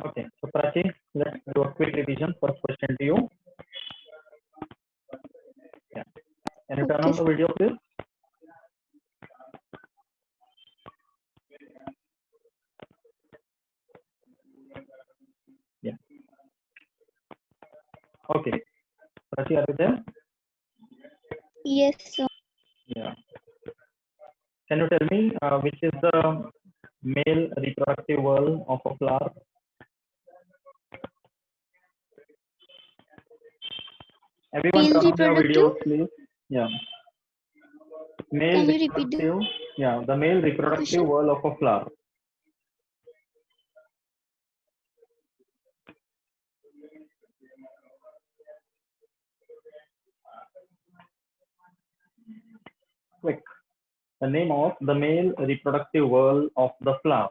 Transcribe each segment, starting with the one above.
Okay, so Prachi, let's do a quick revision. First question to you. Yeah. Can you turn on the video, please? Yeah. Okay. Prachi, are you there? Yes, sir. Yeah. Can you tell me which is the male reproductive wall of a flower? Everyone Male turn on your reproductive? videos, please. Yeah. Male Can you repeat the reproductive. Yeah, the male reproductive question? wall of a flower. Quick. The name of the male reproductive wall of the flower.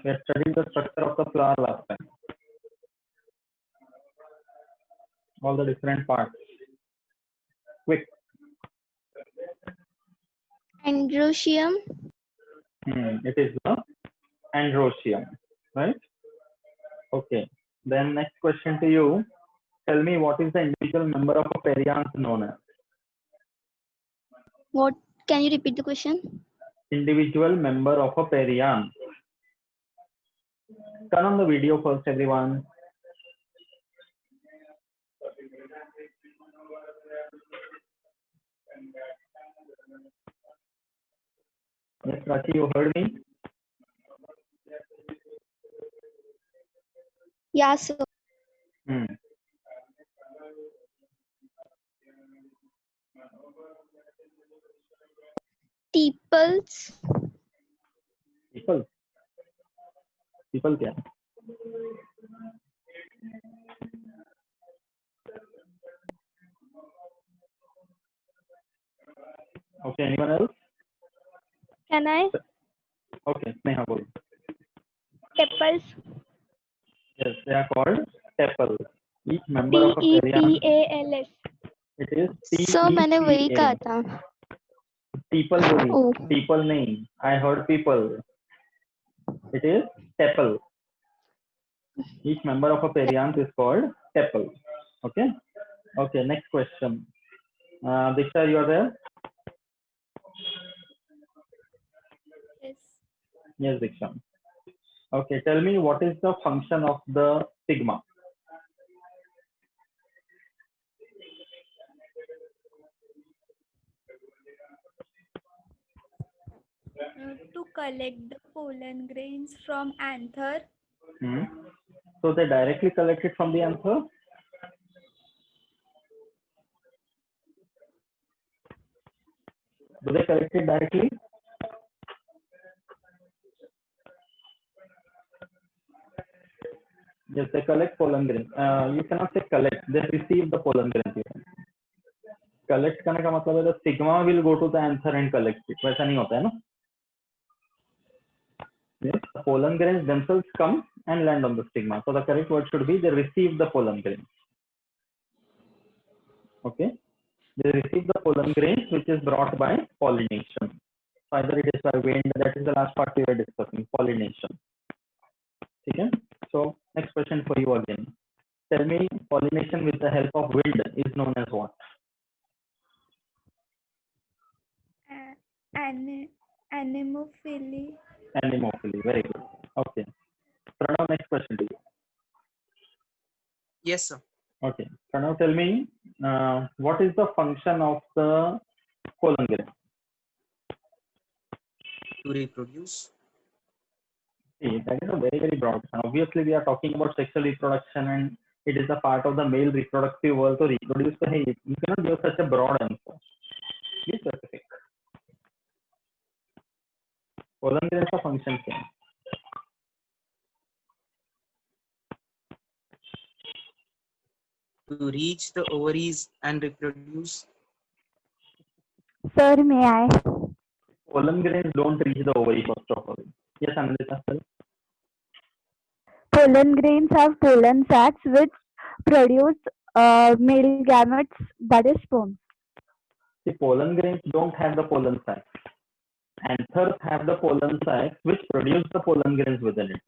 We have studied the structure of the flower last time. All the different parts. Quick. Androecium. It is the androecium, right? Okay. Then next question to you. Tell me what is the individual member of a perianth known as? What? Can you repeat the question? Individual member of a perianth. Turn on the video first, everyone. Yes, Prachi, you heard me? Yeah, sir. Hmm. Tepals. People. People क्या? Okay, anyone else? Can I? Okay, Sneha, bol. Tepals. Yes, they are called tepals. Each member of a perianth, Tepals. it is sir मैंने वही TEPA. कहा था. People बोली. Oh. People नहीं. I heard people. It is tepal. Each member of a perianth is called tepal. Okay. Okay. Next question. Diksha, you are there? Yes. Yes, Diksha. Okay. Tell me what is the function of the stigma? To collect the pollen grains from anther. So they directly collect it from the anther? Do they collect it directly? Yes, they collect pollen grains. You cannot say collect. They receive the pollen grains. Collect करने का मतलब है the stigma will go to the anther and collect it. वैसा नहीं होता है ना? Yes, the pollen grains themselves come and land on the stigma. So the correct word should be they receive the pollen grains. Okay, they receive the pollen grains which is brought by pollination. So either it is by wind. That is the last part we were discussing, pollination. Okay. So next question for you again. Tell me, pollination with the help of wind is known as what? Anemophily. Anemophily. Very good. Okay. Pranav, next question to you. Yes, sir. Okay. Pranav, tell me what is the function of the pollen grain? To reproduce. See, that is a very broad question. Obviously, we are talking about sexual reproduction and it is a part of the male reproductive world. So reproduce, you cannot give such a broad answer. Be specific. Pollen grain का function क्या है? To reach the ovaries and reproduce. Sir, may I? Pollen grains don't reach the ovary first of all. Yes, Anandita, sir. Pollen grains have pollen sacs which produce male gametes, that is sperm. The pollen grains don't have the pollen sac. anthers have the pollen sacs which produce the pollen grains within it.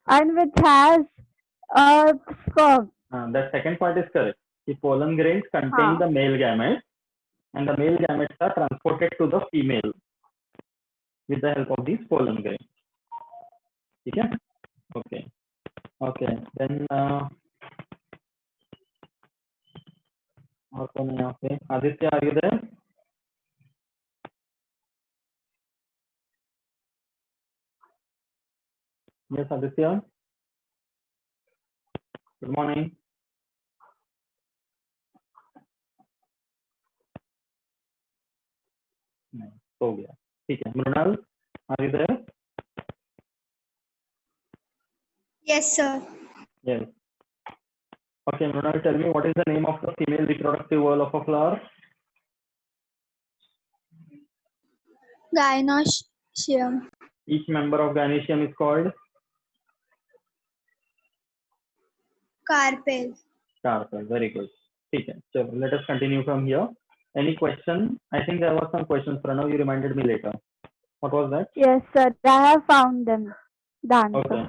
And which has sperm. The second part is correct. The pollen grains contain the male gametes, and the male gametes are transported to the female with the help of these pollen grains. Okay. Okay. Okay. Then Aditya, are you there? Yes, Aditya. Good morning. हो गया ठीक है Mrinal are you there? Yes, sir. Yes. Okay, Mrunal, tell me what is the name of the female reproductive whorl of a flower? Gynoecium. Each member of gynoecium is called Carpel. carpel. Very good. ठीक है. So let us continue from here. Any question? I think there were some questions. Pranav, you reminded me later. What was that? Yes, sir. I have found them. The answer. Okay.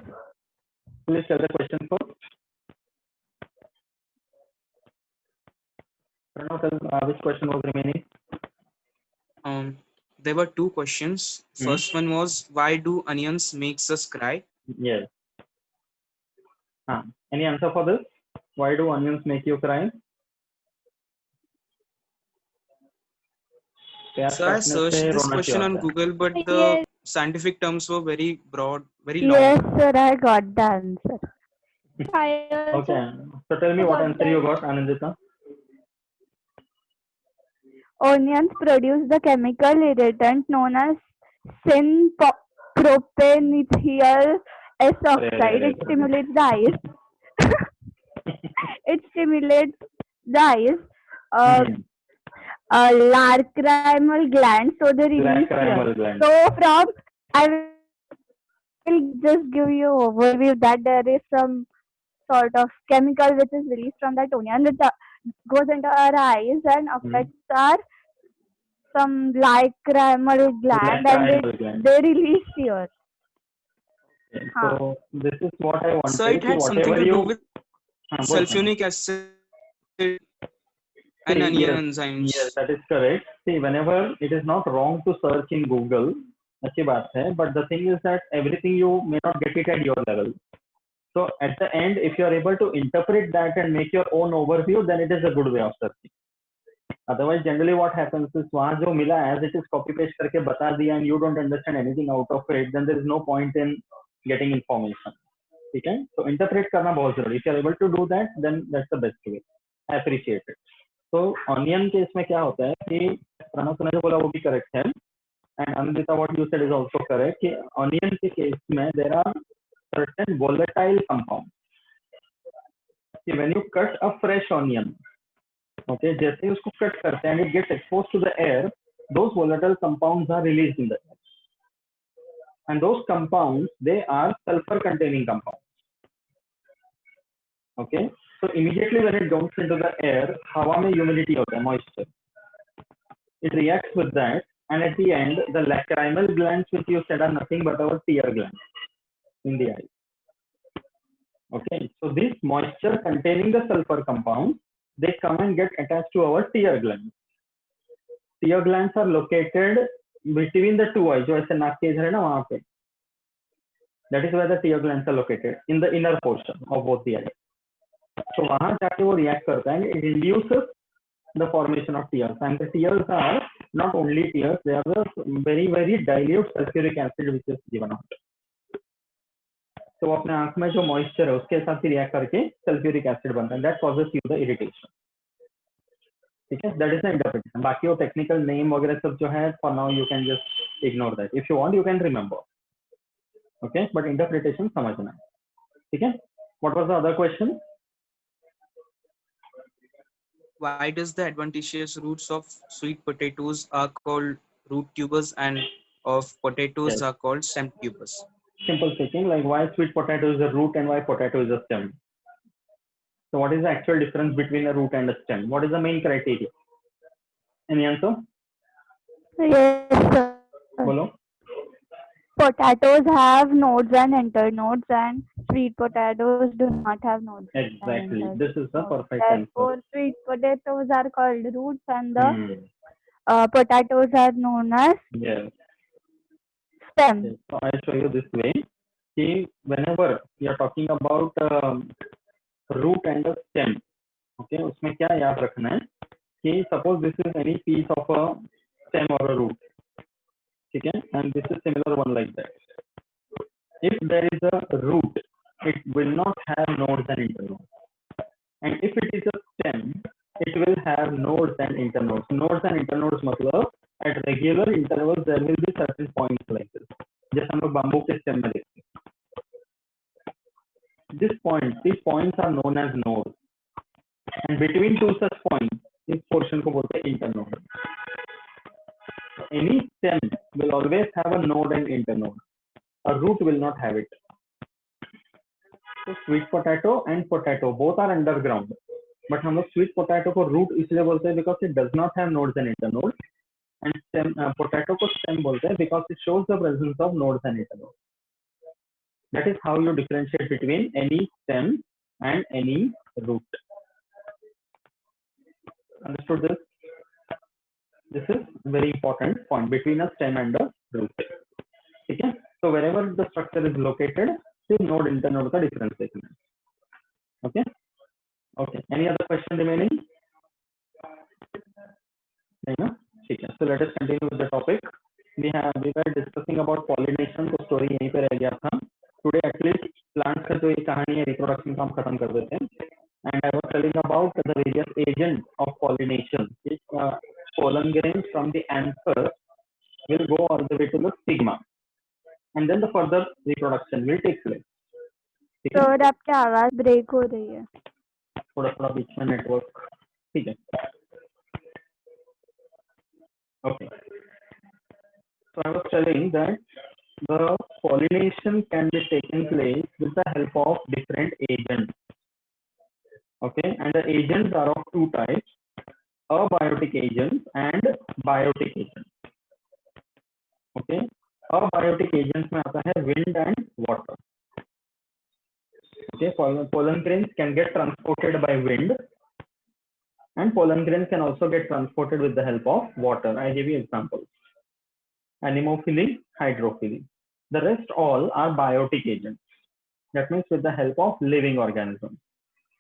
Please tell the question first. Pranav, tell which question was remaining? There were two questions. First one was, why do onions makes us cry? Yes. Any answer for this? Why do onions make you cry? So I searched this question on Google, but the Yes. scientific terms were very broad, very Yes, long. sir. I got the answer. I also Okay. So tell me what got answer you got, Anandita. Onions produce the chemical irritant known as synpropanethyl S oxide. It stimulates the eyes. It stimulates the eyes. Lacrimal gland, so they release Lacrimal tears. gland. So from I will just give you overview that there is some sort of chemical which is released from that onion which goes into our eyes and affects our some lacrimal gland and they release tears. Okay, so this is what I wanted. So it had something to do with sulfuric acid and onion enzymes. Yes, that is correct. See, whenever it is not wrong to search in Google, अच्छी बात है, but the thing is that everything you may not get it at your level. So at the end, if you are able to interpret that and make your own overview, then it is a good way of searching. Otherwise, generally what happens is वहाँ जो मिला as it is copy paste करके बता दिया and you don't understand anything out of it, then there is no point in getting information. ठीक है? So interpret करना बहुत जरूरी. If you are able to do that, then that's the best way. I appreciate it. तो onion के इसमें क्या होता है कि प्रणव ने जो बोला वो भी करेक्ट है and Anandita what you said is also correct कि ऑनियन के केस में there are certain volatile compounds कि when you cut a fresh onion okay जैसे ही उसको कट करते हैं and it gets exposed to the air those volatile compounds are released in the air and those compounds they are sulphur containing compounds okay So immediately when it goes into the air, हवा में humidity होता है, moisture. It reacts with that, and at the end, the lacrimal glands which you said are nothing but our tear glands in the eye. Okay, so this moisture containing the sulfur compounds, they come and get attached to our tear glands. Tear glands are located between the two eyes. जो ऐसे नाक के इधर है ना वहाँ पे. That is where the tear glands are located in the inner portion of both the eyes. So वहाँ जाके वो react करता है and it induces the formation of tears and the tears are not only tears, they are the very very dilute sulfuric acid which is given out. तो अपने आंख में जो moisture है उसके साथ ही react करके sulfuric acid बनता है that causes you the irritation. ठीक है, that is the interpretation. बाकी वो technical name वगैरह सब जो है for now you can just ignore that. If you want you can remember. Okay, but interpretation समझना. ठीक है? What was the other question? Why does the adventitious roots of sweet potatoes are called root tubers and of potatoes are called stem tubers? Simple speaking, like why sweet potato is a root and why potato is a stem. So what is the actual difference between a root and a stem? What is the main criteria? Any answer? Yes, sir. बोलो. Potatoes have nodes and internodes, and sweet potatoes do not have nodes Exactly. and This is the internodes. perfect answer. Therefore, sweet potatoes are called roots, and the Hmm. potatoes are known as Yes. stem. Yes. So I'll show you this way. See, whenever you are talking about root and a stem, okay, उसमें क्या याद रखना है कि suppose this is any piece of a stem or a root, ठीक है, and this is similar one like that. If there is a root, it will not have nodes and internodes. And if it is a stem, it will have nodes and internodes. Nodes and internodes मतलब at regular intervals there will be certain points like this. जैसे हम लोग bamboo के stem में देखते हैं. These points are known as nodes. And between two such points, इस portion को बोलते हैं internode. Any stem will always have a node and internode. A root will not have it. So sweet potato and potato both are underground. But हम लोग sweet potato को root इसलिए बोलते हैं because it does not have nodes and internodes. And stem, potato को stem बोलते हैं because it shows the presence of nodes and internodes. That is how you differentiate between any stem and any root. Understood this? This is very important point between a stem and a root. Okay? So wherever the structure is located, this node internode का difference देखना है. Okay? Okay. Any other question remaining? No? Okay. So let us continue with the topic. We were discussing about pollination. तो story यहीं पे रह गया था. Today at least plants का जो ये कहानी है reproduction का हम खत्म कर देते हैं. And I was telling about the various agents of pollination. Pollen grains from the anther will go all the way to the stigma, and then the further reproduction will take place. ठीक है? Sir आपकी आवाज break हो रही है. थोड़ा थोड़ा बीच में नेटवर्क. ठीक है. Okay. So I was telling that the pollination can be taken place with the help of different agents. Okay, and the agents are of two types: abiotic agents and biotic agents. Okay, abiotic agents में आता है wind and water. Okay, pollen grains can get transported by wind, and pollen grains can also get transported with the help of water. I give you examples: anemophily, hydrophily. The rest all are biotic agents. That means with the help of living organisms.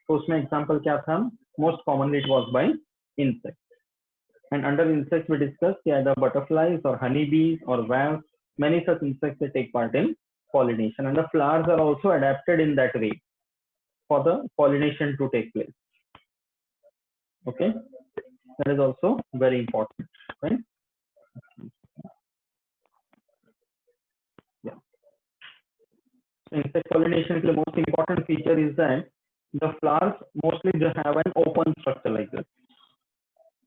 तो उसमें example क्या था? Most commonly it was by insects. And under insects we discussed either butterflies or honeybees or wasps. Many such insects that take part in pollination, and the flowers are also adapted in that way for the pollination to take place. Okay, that is also very important, right? Yeah. So insect pollination, the most important feature is that the flowers mostly they have an open structure like this.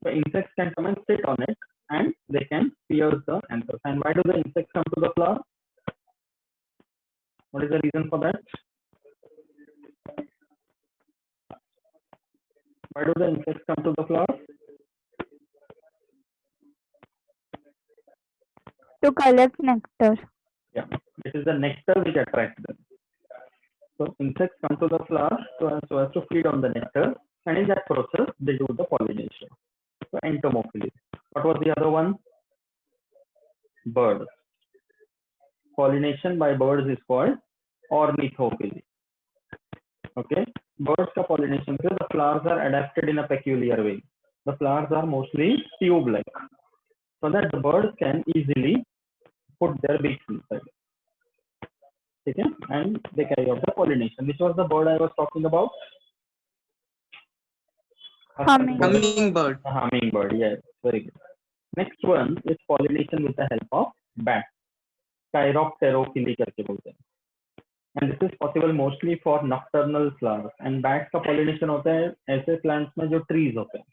So insects can come and sit on it, and they can pierce the anthers. And why do the insects come to the flower? What is the reason for that? Why do the insects come to the flower? To collect nectar. Yeah, it is the nectar which attracts them. So insects come to the flower so as to feed on the nectar, and in that process they do the pollination. So entomophily. What was the other one? Birds. Pollination by birds is called ornithophily. Okay, birds का pollination से the flowers are adapted in a peculiar way. The flowers are mostly tube-like, so that the birds can easily put their beaks inside. Okay, and they carry out the pollination. Which was the bird I was talking about? Hummingbird. A hummingbird, yes, very good. Next one is pollination with the help of bats. Chiropterophily करके बोलते हैं. And this is possible mostly for nocturnal flowers. And bats का pollination होता है ऐसे plants में जो trees होते हैं,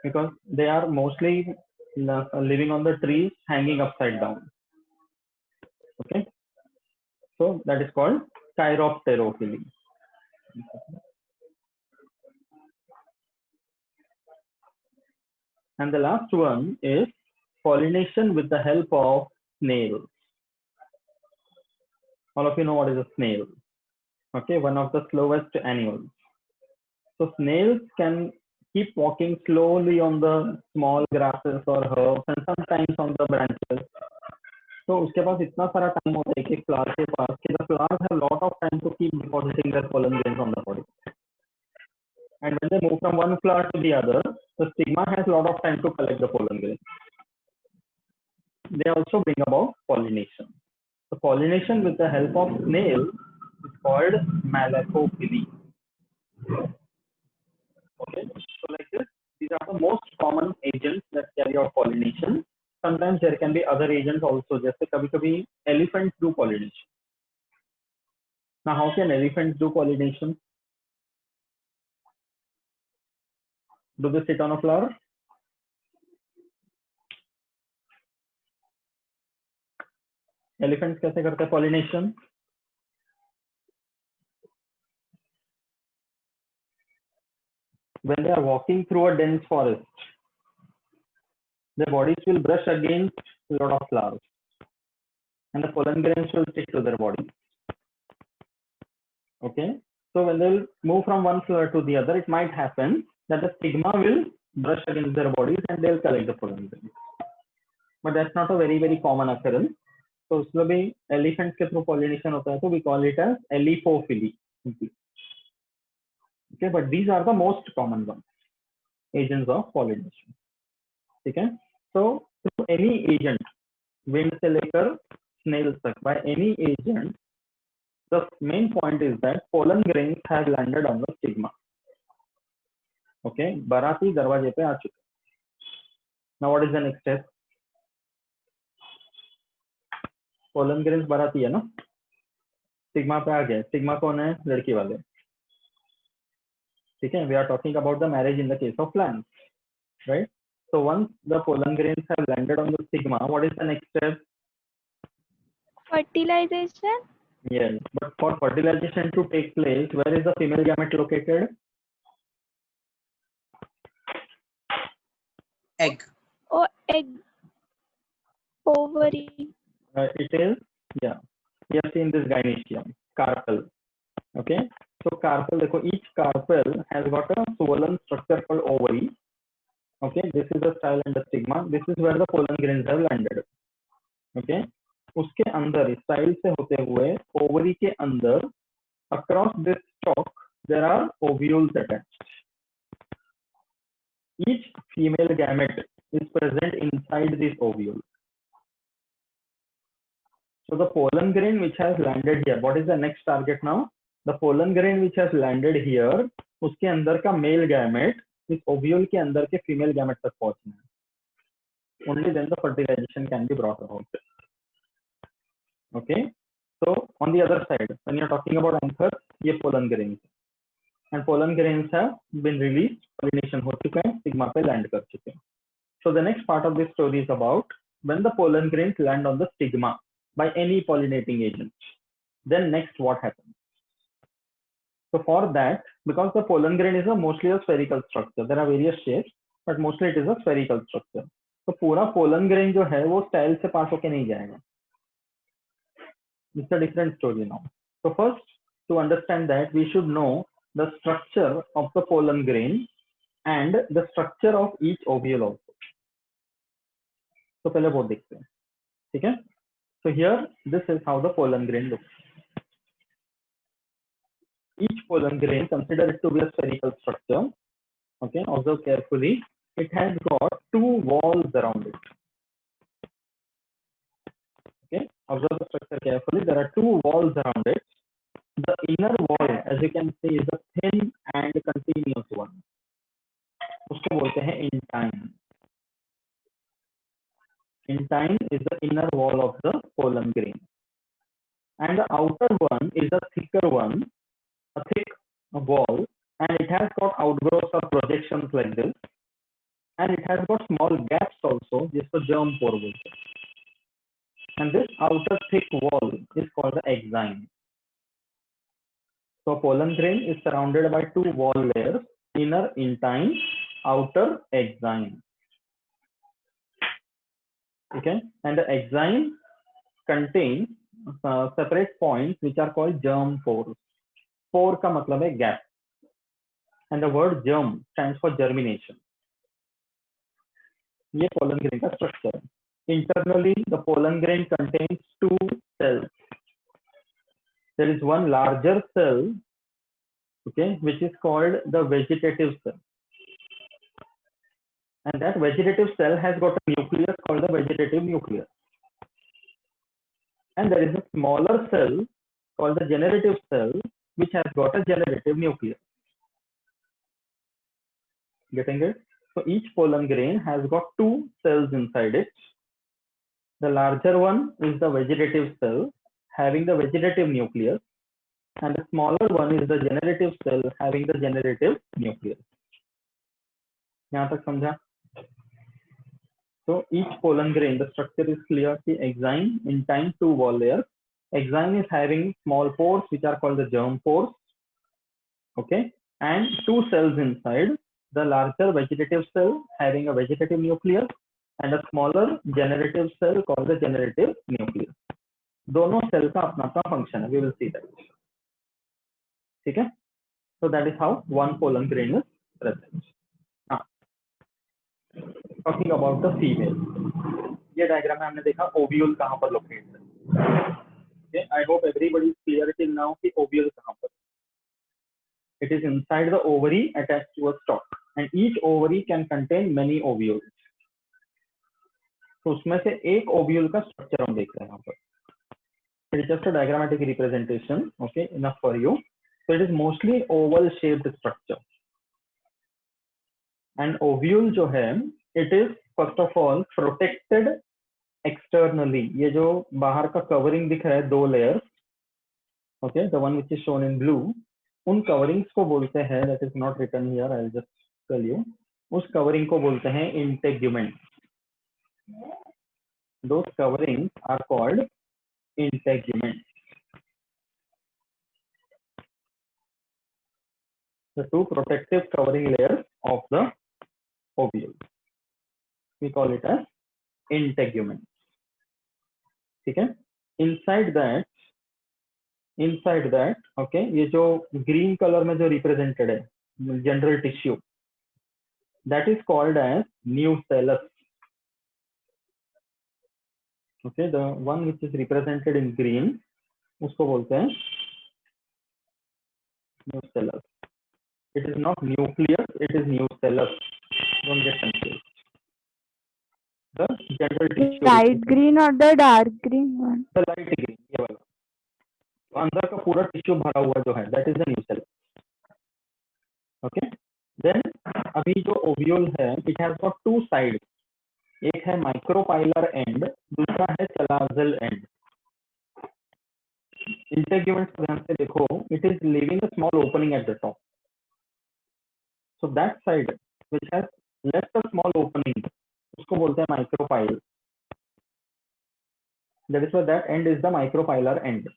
because they are mostly living on the trees hanging upside down. Okay, so that is called chiropterophily. And the last one is pollination with the help of snails. All of you know what is a snail. Okay, one of the slowest animals. So snails can keep walking slowly on the small grasses or herbs and sometimes on the branches. So उसके पास इतना सारा time होता है एक flower के पास कि the flowers have lot of time to keep depositing their pollen grains on the body. And when they move from one flower to the other, the stigma has a lot of time to collect the pollen grains. They also bring about pollination. The pollination with the help of snails is called malacophily. Okay, so like this, these are the most common agents that carry out pollination. Sometimes there can be other agents also, जैसे कभी-कभी elephants do pollination. Now, how can elephants do pollination? Do they sit on a flower? Elephants कैसे करते हैं pollination? When they are walking through a dense forest, their bodies will brush against a lot of flowers, and the pollen grains will stick to their body. Okay, so when they'll move from one flower to the other, it might happen that the stigma will brush against their bodies and they'll collect the pollen grains. But that's not a very common occurrence. So उसमें भी elephants के through pollination होता है, so we call it as elephophily. Okay, but these are the most common ones, agents of pollination. Okay, so through any agent, wind से लेकर snails तक, by any agent, the main point is that pollen grains have landed on the stigma. Okay, बाराती दरवाजे पे आ चुके. Now what is the next step? Pollen grains बाराती है ना? Stigma पे आ गए. Stigma कौन है? लड़की वाले. ठीक है? We are talking about the marriage in the case of plants, right? So once the pollen grains have landed on the stigma, what is the next step? Fertilization. Yes, but for fertilization to take place, where is the female gamete located? Egg. Oh, egg. Ovary. It is, yeah. We have seen this gynecium, carpel. Okay, so carpel, देखो, each carpel has got a swollen structure called ovary. Okay, this is the style and the stigma. This is where the pollen grains have landed. Okay, उसके अंदर इस style से होते हुए ovary के अंदर across this stalk there are ovules attached. Each female gamete is present inside this ovule. So the pollen grain which has landed here, what is the next target now? The pollen grain which has landed here, उसके अंदर का male gamete इस ovule के अंदर के female gamete तक पहुंचना है. Only then the fertilization can be brought about. Okay. So on the other side, when you are talking about anthers, ये pollen grains, and pollen grains have been released, pollination हो चुका है, stigma पे land कर चुके हैं. So the next part of this story is about when the pollen grains land on the stigma by any pollinating agent. Then next what happens? So for that, because the pollen grain is mostly a spherical structure, there are various shapes, but mostly it is a spherical structure. तो पूरा pollen grain जो है वो style से पास होके नहीं जाएगा. It's a different story now. So first, to understand that, we should know the structure of the pollen grain and the structure of each ovule also. तो पहले वो देखते हैं, ठीक है? So here, this is how the pollen grain looks. Each pollen grain, consider it to be a spherical structure. Okay, observe carefully. It has got two walls around it. Okay, observe the structure carefully. There are two walls around it. The inner wall, as you can see, is a thin and continuous one. उसको बोलते हैं intine. Intine is the inner wall of the pollen grain, and the outer one is a thicker one, a thick wall, and it has got outgrowths or projections like this, and it has got small gaps also, जिसको germ pore बोलते हैं. And this outer thick wall is called the exine. So pollen grain is surrounded by two wall layers, inner intine, outer exine. Okay, and the enzyme contains separate points which are called germ pores. Pore का मतलब है gap, and the word germ stands for germination. ये pollen grain का structure. Internally, the pollen grain contains two cells. There is one larger cell, okay, which is called the vegetative cell, and that vegetative cell has got a nucleus called the vegetative nucleus. And there is a smaller cell called the generative cell, which has got a generative nucleus. Getting it? So each pollen grain has got two cells inside it. The larger one is the vegetative cell having the vegetative nucleus, and the smaller one is the generative cell having the generative nucleus. यहाँ तक समझा? So each pollen grain, the structure is clear. The enzyme in time two wall layers. Enzyme is having small pores which are called the germ pores. Okay, and two cells inside. The larger vegetative cell having a vegetative nucleus and a smaller generative cell called the generative nucleus. दोनों cell का अपना अपना function है. We will see that. ठीक है? So that is how one pollen grain is present. Talking about the female. ये diagram में हमने देखा ओव्यूल कहाँ पर लोकेट है. Okay, I hope everybody is clear till now कि ओव्यूल कहाँ पर. It is inside the ovary attached to a stalk, and each ovary can contain many ovules. तो उसमें से एक ओव्यूल का स्ट्रक्चर हम देख रहे हैं यहाँ पर. It is just a diagrammatic representation. Okay, enough for you. So it is mostly oval shaped structure. And ovule जो है, it is first of all protected externally. ये जो बाहर का covering दिख रहा है दो layers, okay, the one which is shown in blue, उन coverings को बोलते हैं, that is not written here, I'll just tell you, उस covering को बोलते हैं integument. Those coverings are called integument. The two protective covering layers of the ovule. We call it as integument. ठीक है? Inside that, okay, ये जो green color में जो represented है, general tissue, that is called as nucellus. Okay, the one which is represented in green, उसको बोलते हैं nucellus. It is not nucleus, it is nucellus. Don't get confused. The general tissue. Light green or the dark green one? The light green, ये वाला. तो अंदर का पूरा tissue भरा हुआ जो है, that is the nucellus. Okay. Then अभी जो ओव्यूल है, it has got two sides. एक है माइक्रोपाइलर एंड, दूसरा है चलाजल एंड. इंटेग्यूमेंट को ध्यान से देखो, it is leaving a small opening at the top. So that side which has left a small opening, उसको बोलते हैं micropyle. That is why that end is the micropylar end.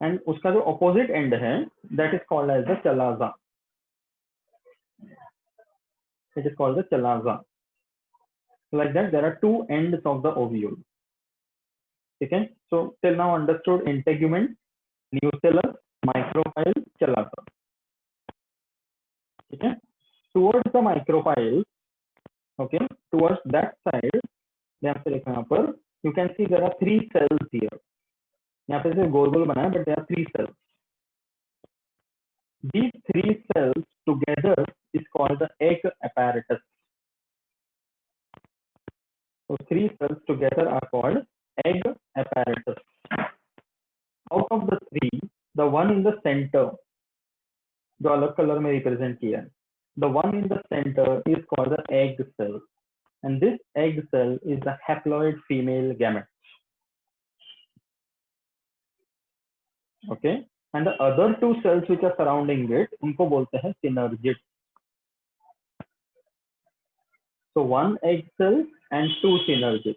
And उसका जो opposite end है, that is called as the chalaza. It is called the chalaza. Like that, there are two ends of the ovule. Okay, so till now understood integument, nucellus, micropyle, chalaza. Okay, towards the micropyle, okay, towards that side, यहाँ पे देखो यहाँ पर, you can see there are three cells here. यहाँ पे सिर्फ गोल गोल बना है, but there are three cells. These three cells together is called the egg apparatus. So three cells together are called egg apparatus. Out of the three, the one in the center, जो अलग colour में represent किया है, the one in the center is called the egg cell, and this egg cell is the haploid female gamete. Okay, and the other two cells which are surrounding it, उनको बोलते हैं synergids. So one egg cell and two synergids.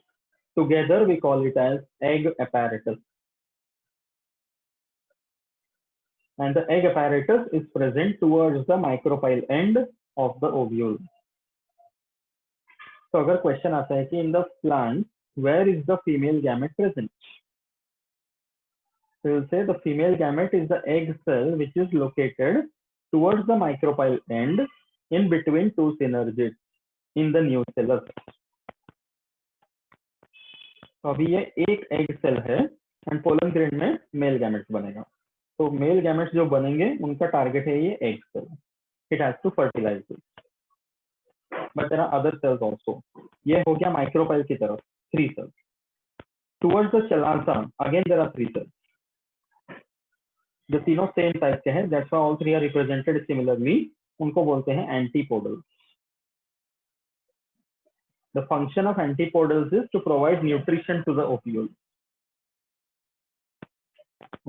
Together we call it as egg apparatus. And the egg apparatus is present towards the micropyle end of the ovule. तो अगर question आता है कि in the plant where is the female gamete present, so you'll say the female gamete is the egg cell which is located towards the micropyle end in between two synergids in the nucellus. तो अभी ये एक egg cell है and pollen grain में male gametes बनेगा. तो male gametes जो बनेंगे उनका टारगेट है ये egg cell. It has to fertilise this, but there are other cells also. ये हो गया माइक्रोपाइल की तरफ 3 cells. Towards the chalaza again there are 3 cells. जो तीनों सेम साइज के हैं, that's why all 3 are represented similarly. उनको बोलते हैं antipodals. The function of antipodals is to provide nutrition to the ovule.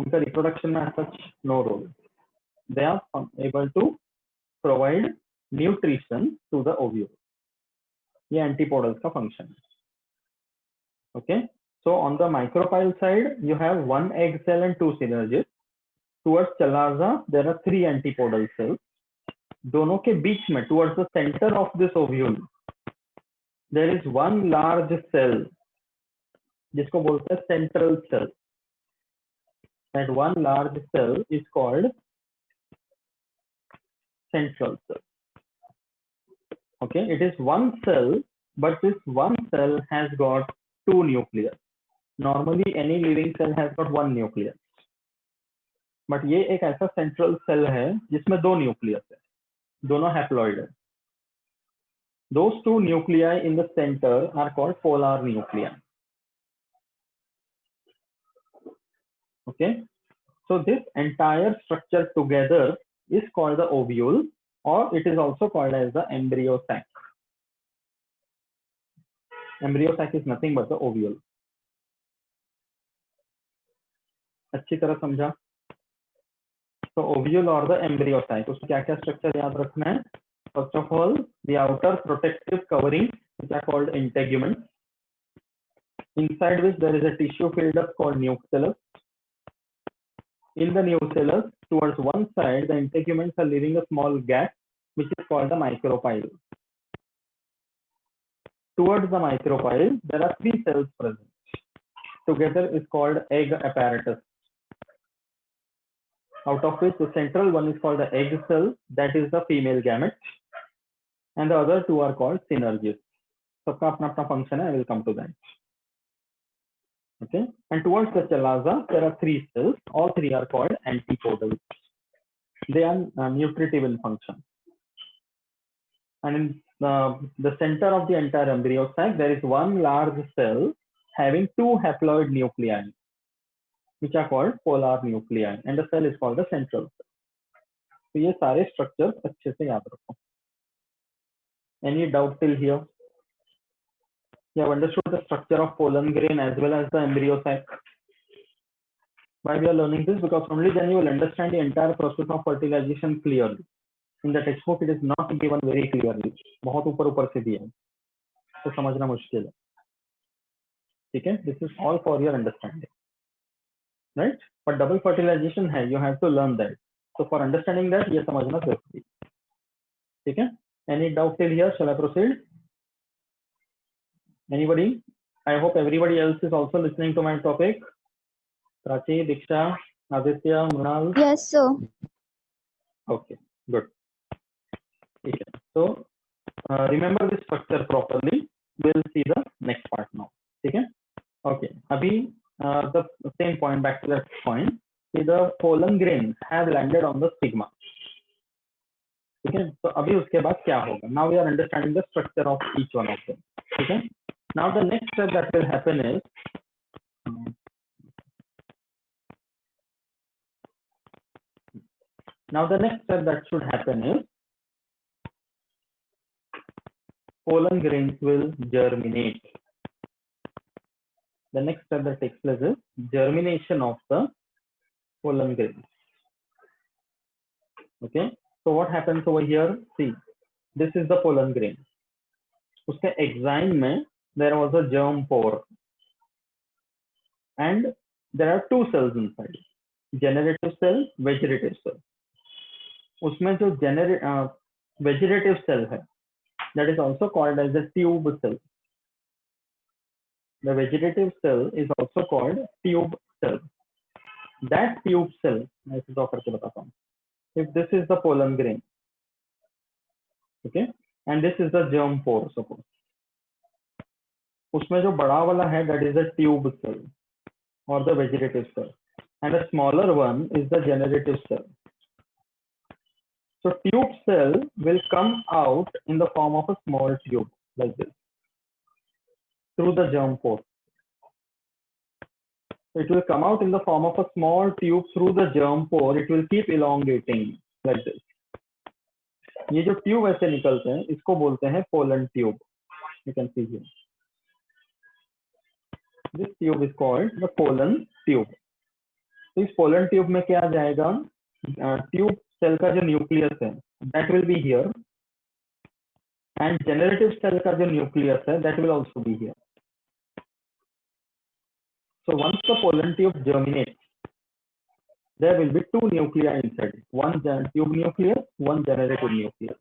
उनका reproduction में as such no role. They are able to provide nutrition to the ovule. ये antipodals का function. Okay. So on the micropyle side, you have 1 egg cell and 2 synergids. Towards chalaza, there are 3 antipodal cells. दोनों के बीच में, towards the center of this ovule, there is 1 large cell जिसको बोलते हैं central cell. That 1 large cell is called central cell. Okay, it is 1 cell, but this 1 cell has got 2 nuclei. Normally any living cell has got 1 nucleus, but ये एक ऐसा central cell है जिसमें 2 nucleus है, दोनों haploid है. Those 2 nuclei in the center are called polar nuclei. Okay, so this entire structure together is called the ovule, or it is also called as the embryo sac. Embryo sac is nothing but the ovule. अच्छी तरह समझा? So ovule or the embryo sac, उसमें क्या क्या structure याद रखना है? First of all, the outer protective covering, which are called integuments, inside which there is a tissue filled up called nucellus. In the nucellus, towards one side, the integuments are leaving a small gap, which is called the micropyle. Towards the micropyle, there are 3 cells present. Together is called egg apparatus. Out of which the central one is called the egg cell, that is the female gamete, and the other 2 are called synergids. सबका अपना अपना function है. I will come to that. Okay, and towards the chalaza there are 3 cells. All 3 are called antipodals. They are nutritive in function. And in the center of the entire embryo sac, there is 1 large cell having 2 haploid nuclei, which are called polar nuclei, and the cell is called the central cell. तो ये सारे structures अच्छे से याद रखो. Any doubt till here? You have understood the structure of pollen grain as well as the embryo sac. Why we are learning this? Because only then you will understand the entire process of fertilization clearly. In the textbook, it is not given very clearly. बहुत ऊपर से दिया है, तो समझना मुश्किल है. ठीक है? This is all for your understanding, right? But double fertilization है, you have to learn that. So for understanding that, ये समझना जरूरी. ठीक है? Any doubt till here? Shall I proceed? Anybody? I hope everybody else is also listening to my topic. Prachi, Diksha, Aditya, Mrunal. Yes, sir. Okay, good. Okay. So remember this structure properly. We'll see the next part now. Okay. Okay. Abhi the same point, back to that point. The pollen grains have landed on the stigma. Okay. So abhi uske baad kya hoga? Now we are understanding the structure of each one of them. Okay. Now the next step that will happen is pollen grains will germinate. The next step that takes place is germination of the pollen grains. Okay. So what happens over here? See, this is the pollen grain. उसके exine में there was a germ pore, and there are 2 cells inside, generative cell, vegetative cell. उसमें जो vegetative cell है, that is also called as a tube cell. The vegetative cell is also called tube cell. That tube cell, मैं इसे draw करके बताता हूँ. If this is the pollen grain, okay, and this is the germ pore, suppose. उसमें जो बड़ा वाला है, that is the tube cell or the vegetative cell, and the smaller one is the generative cell. So tube cell will come out in the form of a small tube like this through the germ pore. It will come out in the form of a small tube through the germ pore. It will keep elongating like this. ये जो tube ऐसे निकलते हैं इसको बोलते हैं pollen tube. You can see here. This tube is called the pollen tube. तो इस pollen tube में क्या जाएगा? ट्यूब सेल का जो न्यूक्लियस है that will be here, and generative cell का जो न्यूक्लियस है that will also be here. So once the pollen tube germinates, there will be two nuclei inside it. One tube nucleus, one generative nucleus.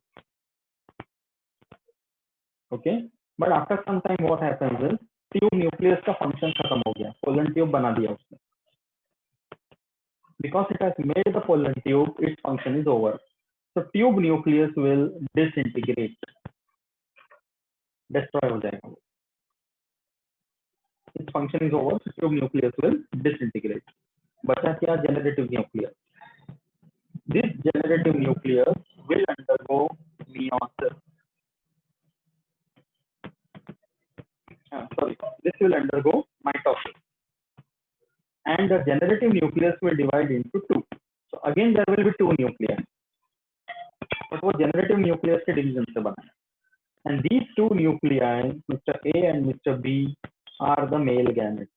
Okay, but after some time what happens is tube nucleus का function खत्म हो गया, pollen tube बना दिया उसने. Because it has made the pollen tube, its function is over. So tube nucleus will disintegrate, destroy हो जाएगा. Its function is over, so tube nucleus will disintegrate. बचा क्या? Generative nucleus. This generative nucleus will undergo meiosis. This will undergo mitosis. And the generative nucleus will divide into two. So again there will be two nuclei. But वो generative nucleus के division से बना है. And these two nuclei, Mr. A and Mr. B, are the male gametes.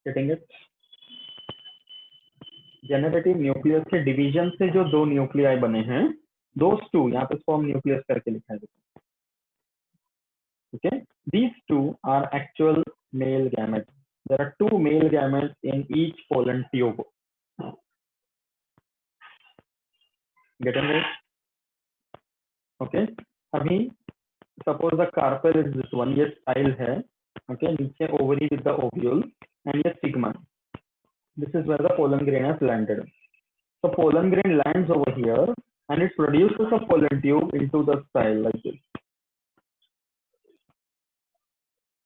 Getting it? Generative nucleus के division से जो दो nuclei बने हैं, those two, यहाँ पे sperm nucleus करके लिखा है. Okay, these two are actual male gametes. There are two male gametes in each pollen tube. Getting it? Okay. अभी suppose the carpel is this one. ये style है. Okay, नीचे ovary with the ovule and ये stigma. This is where the pollen grain has landed. So pollen grain lands over here and it produces a pollen tube into the style like this.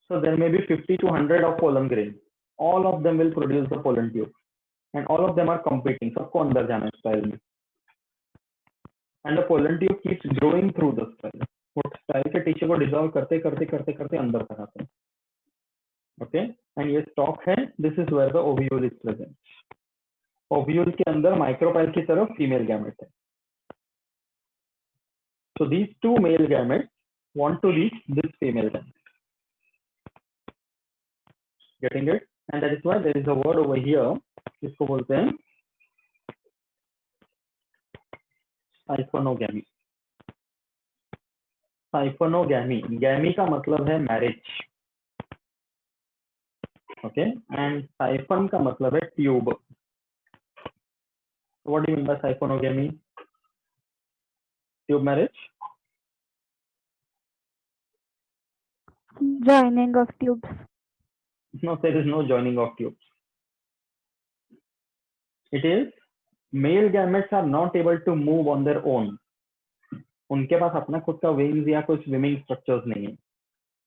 So there may be 50 to 100 of pollen grain. All of them will produce the pollen tube, and all of them are competing. सबको अंदर जाना है style में. And the pollen tube keeps growing through the style. वो style के tissue को dissolve करते करते करते करते अंदर तक आते हैं. Okay, and ये stalk है. This is where the ovule is present. Ovule के अंदर micropyle की तरफ female gamete है. So these two male gametes want to reach this female gamete. Getting it? And that is why there is a word over here. इसको बोलते हैं साइफोनोगैमी. साइफोनोगैमी. गैमी का मतलब है मैरिज. ओके, एंड साइफन का मतलब है tube. What do you mean by siphonogamy? Tube marriage? Joining of tubes. No, there is no joining of tubes. It is male gametes are not able to move on their own. उनके पास अपना खुद का wings या कुछ swimming structures नहीं है.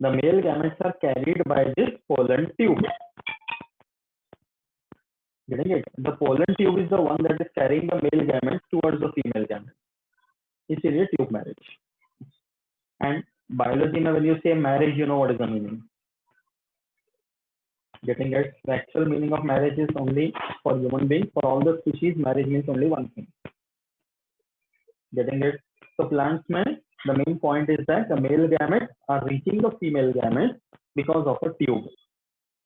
The male gametes are carried by this pollen tube. Getting it? The pollen tube is the one that is carrying the male gametes towards the female gametes. इसीलिए tube marriage. And biology में when you say marriage, you know what is the meaning. Getting it? The actual meaning of marriage is only for human beings. For all the species, marriage means only one thing. Getting it? So plants में the main point is that the male gametes are reaching the female gametes because of a tube,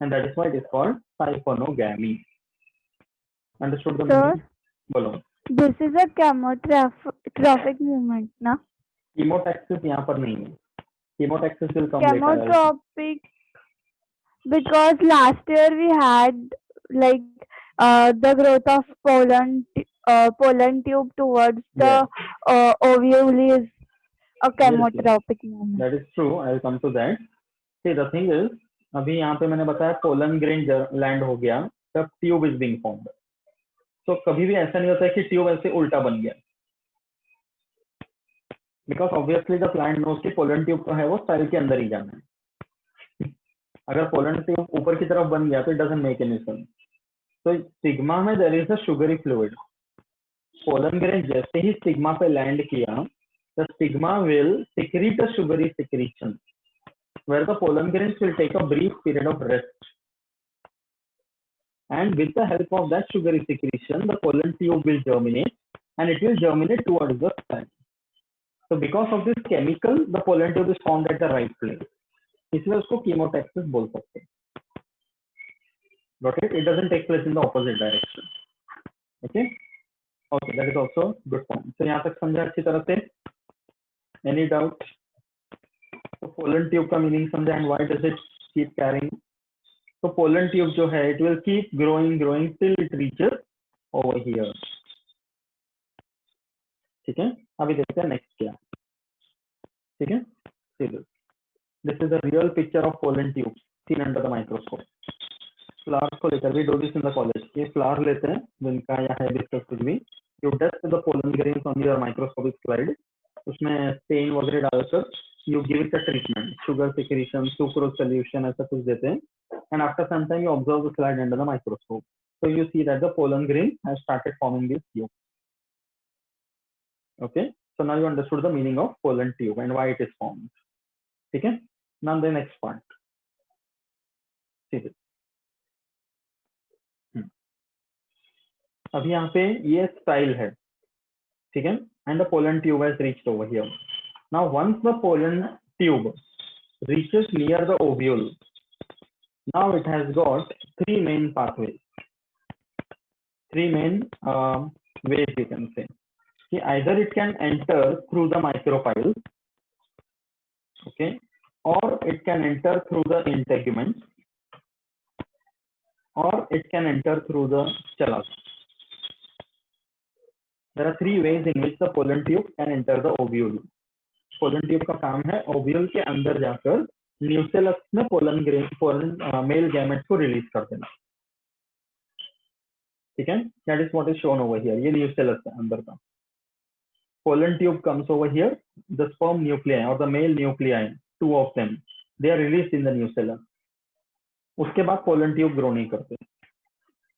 and that is why it is called siphonogamy. Understood the Sir, meaning? बोलो. this is a chemotrophic movement, na? Chemotaxis यहाँ पर नहीं है. Chemotaxis will come later. Chemotrophic, because last year we had like the growth of pollen pollen tube towards Yes. the ovule is a Yes, yes. chemotropic manner. That is true. I will come to that. See, the thing is, अभी यहाँ पे मैंने बताया pollen grain land हो गया तब tube is being formed. तो कभी भी ऐसा नहीं होता है कि ट्यूब ऐसे उल्टा बन गया, because obviously the plant knows कि पोलन ट्यूब तो है वो सेल के अंदर ही जाना है. अगर पोलन ट्यूब ऊपर की तरफ बन गया तो it doesn't make any sense. तो सिग्मा में there is a sugary fluid. Pollen grain जैसे ही सिग्मा पे लैंड किया, the stigma will secrete a sugary secretion where the pollen grains will take a brief period of rest, and with the help of that sugary secretion the pollen tube will germinate and it will germinate towards the stem. So because of this chemical the pollen tube is formed at the right place, इसलिए उसको chemotaxis बोल सकते हैं. Got it? It doesn't take place in the opposite direction. Okay, okay, that is also good point. So यहाँ तक समझा अच्छी तरह से? Any doubt? तो पोलन ट्यूब का मीनिंग समझा and why does it keep carrying. तो पोलन ट्यूब जो है it will keep growing till it reaches over here. ठीक है, अभी देखते हैं नेक्स्ट क्या. ठीक है, this is the real picture of pollen tube seen under the microscope. Flowers को लेकर भी do this in the college. ये फ्लावर लेते हैं जिनका या हाइबिस्कस कुछ भी, you dust the pollen grains on your microscopic slide, उसमें स्टेन वगैरह डालकर you give it a treatment, sugar secretion, sucrose solution, ऐसा कुछ देते हैं. And after some time you observe the slide under the microscope, so you see that the pollen grain has started forming this tube. Okay, so now you understood the meaning of pollen tube and why it is formed. Okay, now the next part. See this. अब यहाँ पे ये style है, ठीक है, and the pollen tube has reached over here. Now once the pollen tube reaches near the ovule, now it has got three main pathways, three main ways you can say. Either it can enter through the micropyle, okay, or it can enter through the integument, or it can enter through the chalaza. There are three ways in which the pollen tube can enter the ovule. Pollen tube का काम है ovule के अंदर जाकर nucellus में pollen male gametes को release कर देना. ठीक है, that is what is shown over here. ये न्यूसेलस है अंदर का. Pollen tube comes over here, the sperm nuclei or the male nuclei, two of them, they are released in the nucellus. उसके बाद pollen tube grow नहीं करते.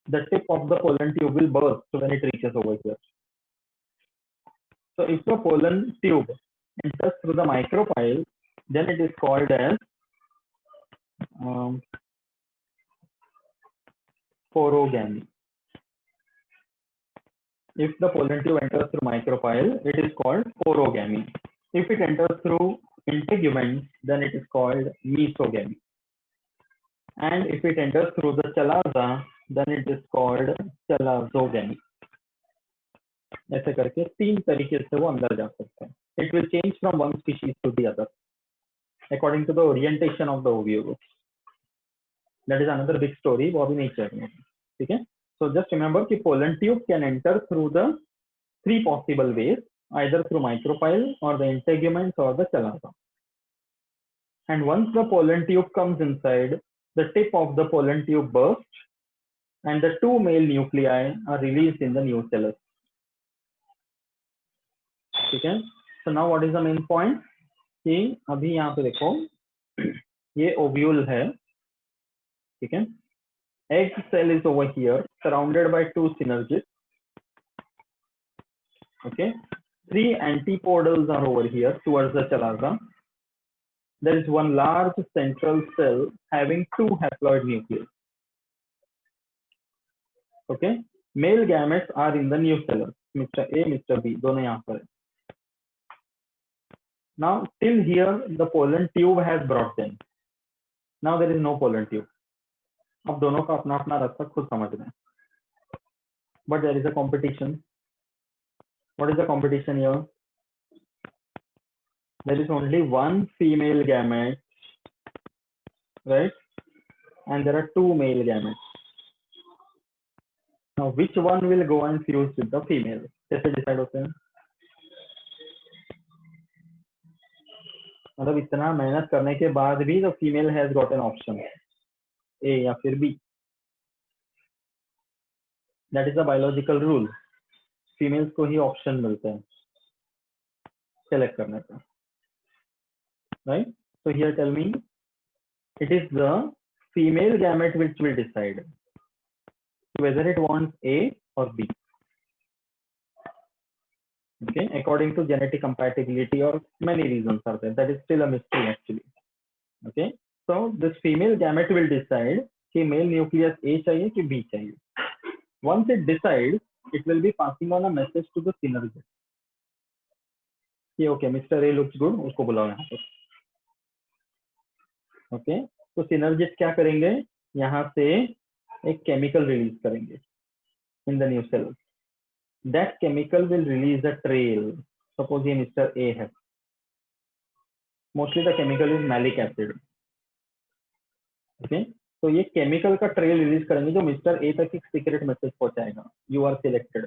The tip of the pollen tube will burst when it reaches over here. So if the pollen tube enters through the micropyle, then it is called as porogamy. If the pollen tube enters through micropyle, it is called porogamy. If it enters through integument, then it is called mesogamy. And if it enters through the chalaza, then it is called chalazogamy. ऐसे करके तीन तरीके से वो अंदर जा सकते हैं. It will change from one species to the other according to the orientation of the ovule. That is another big story, वो अभी नहीं चाहिए. ठीक है, so just remember कि pollen tube can enter through the three possible ways, either through micropyle or the integuments or the chalaza. And once the pollen tube comes inside, the tip of the pollen tube bursts and the two male nuclei are released in the nucellus. ठीक है, so now what is the main point कि अभी यहाँ पे देखो ये ovule है, ठीक है, egg cell is over here surrounded by two synergids. Okay, three antipodals are over here towards the chalaza. There is one large central cell having two haploid nuclei. Okay, male gametes are in the nucellus, Mr. A, Mr. B, दोनों यहाँ पर है. Now till here the pollen tube has brought them. Now there is no pollen tube. अब दोनों का अपना अपना रास्ता खुद समझना है. But there is a competition. What is the competition here? There is only one female gamete, right? And there are two male gametes. Now which one will go and fuse with the female? कैसे decide होते हैं? मतलब इतना मेहनत करने के बाद भी the female has got an option A या फिर B. That is the biological rule. Females को ही option मिलते हैं select करने का, right? So here tell me, it is the female gamete which will decide whether it wants A or B. Okay, according to genetic compatibility or many reasons are there. That is still a mystery actually. Okay, so this female gamete will decide कि male nucleus A चाहिए कि B चाहिए. Once it decides, it will be passing on a message to the synergist. कि okay, Mr. A looks good, उसको बुलाओ यहाँ पर. Okay, तो synergist क्या करेंगे? यहाँ से एक chemical release करेंगे in the new cell. That chemical will release a trail. Suppose ये Mr. A है. Mostly the chemical is malic acid. Okay, तो ये chemical का trail release करेंगे जो Mr. A तक एक secret message पहुंचाएगा. You are selected.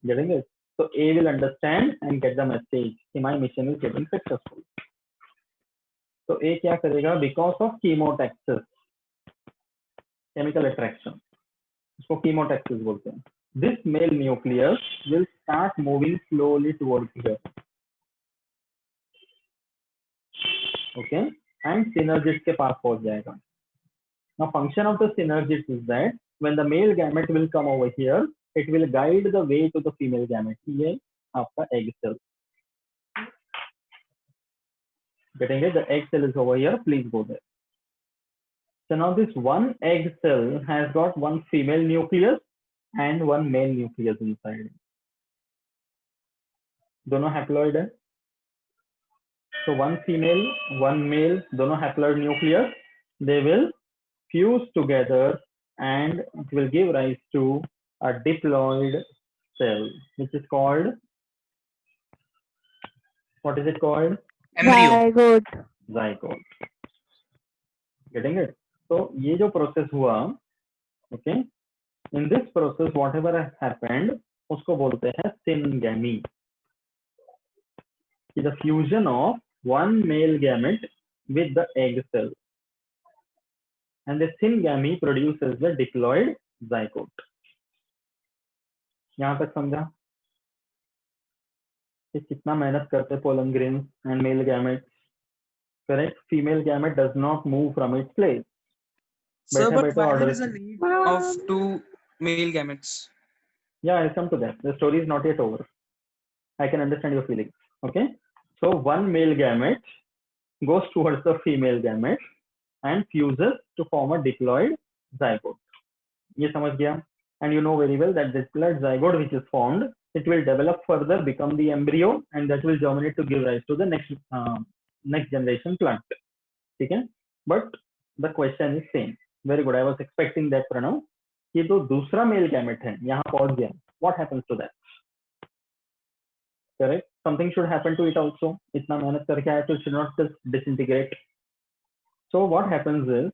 Getting it? So A will understand and get the message कि my mission is getting successful. तो A क्या करेगा? Because of chemotaxis, chemical attraction, इसको chemotaxis बोलते हैं. This male nucleus will start moving slowly towards here. Okay, and synergist के पास पहुंच जाएगा. Now function of the synergist is that when the male gamete will come over here, it will guide the way to the female gamete. ये आपका egg cell. Getting it? The egg cell is over here. Please go there. So now this one egg cell has got one female nucleus and one male nucleus inside. दोनों haploid है. So one female, one male, दोनों haploid nucleus. They will fuse together and it will give rise to a diploid cell, which is called, what is it called? Embryo. Zygote. Zygote. Getting it? So ये जो process हुआ, okay, in this process whatever has happened उसको बोलते हैं syngamy. The fusion of one male gamete with the egg cell, and the syngamy produces the diploid zygote. यहाँ तक समझा कि कितना मेहनत करते pollen grains and male gametes. Correct? Female gamete does not move from its place. Sir, but बैठे why order. there is a need of two male gametes? Yeah, I'll come to that. The story is not yet over. I can understand your feelings. Okay. So one male gamete goes towards the female gamete and fuses to form a diploid zygote. ये समझ गया? And you know very well that diploid zygote which is formed, it will develop further, become the embryo, and that will germinate to give rise to the next generation plant. Okay? But the question is same. Very good. I was expecting that, Pranav. ये तो दूसरा male gamete है, यहाँ पहुंच गया. What happens to that? Correct? Something should happen to it also. इतना मेहनत करके आया तो it should not just disintegrate. So what happens is,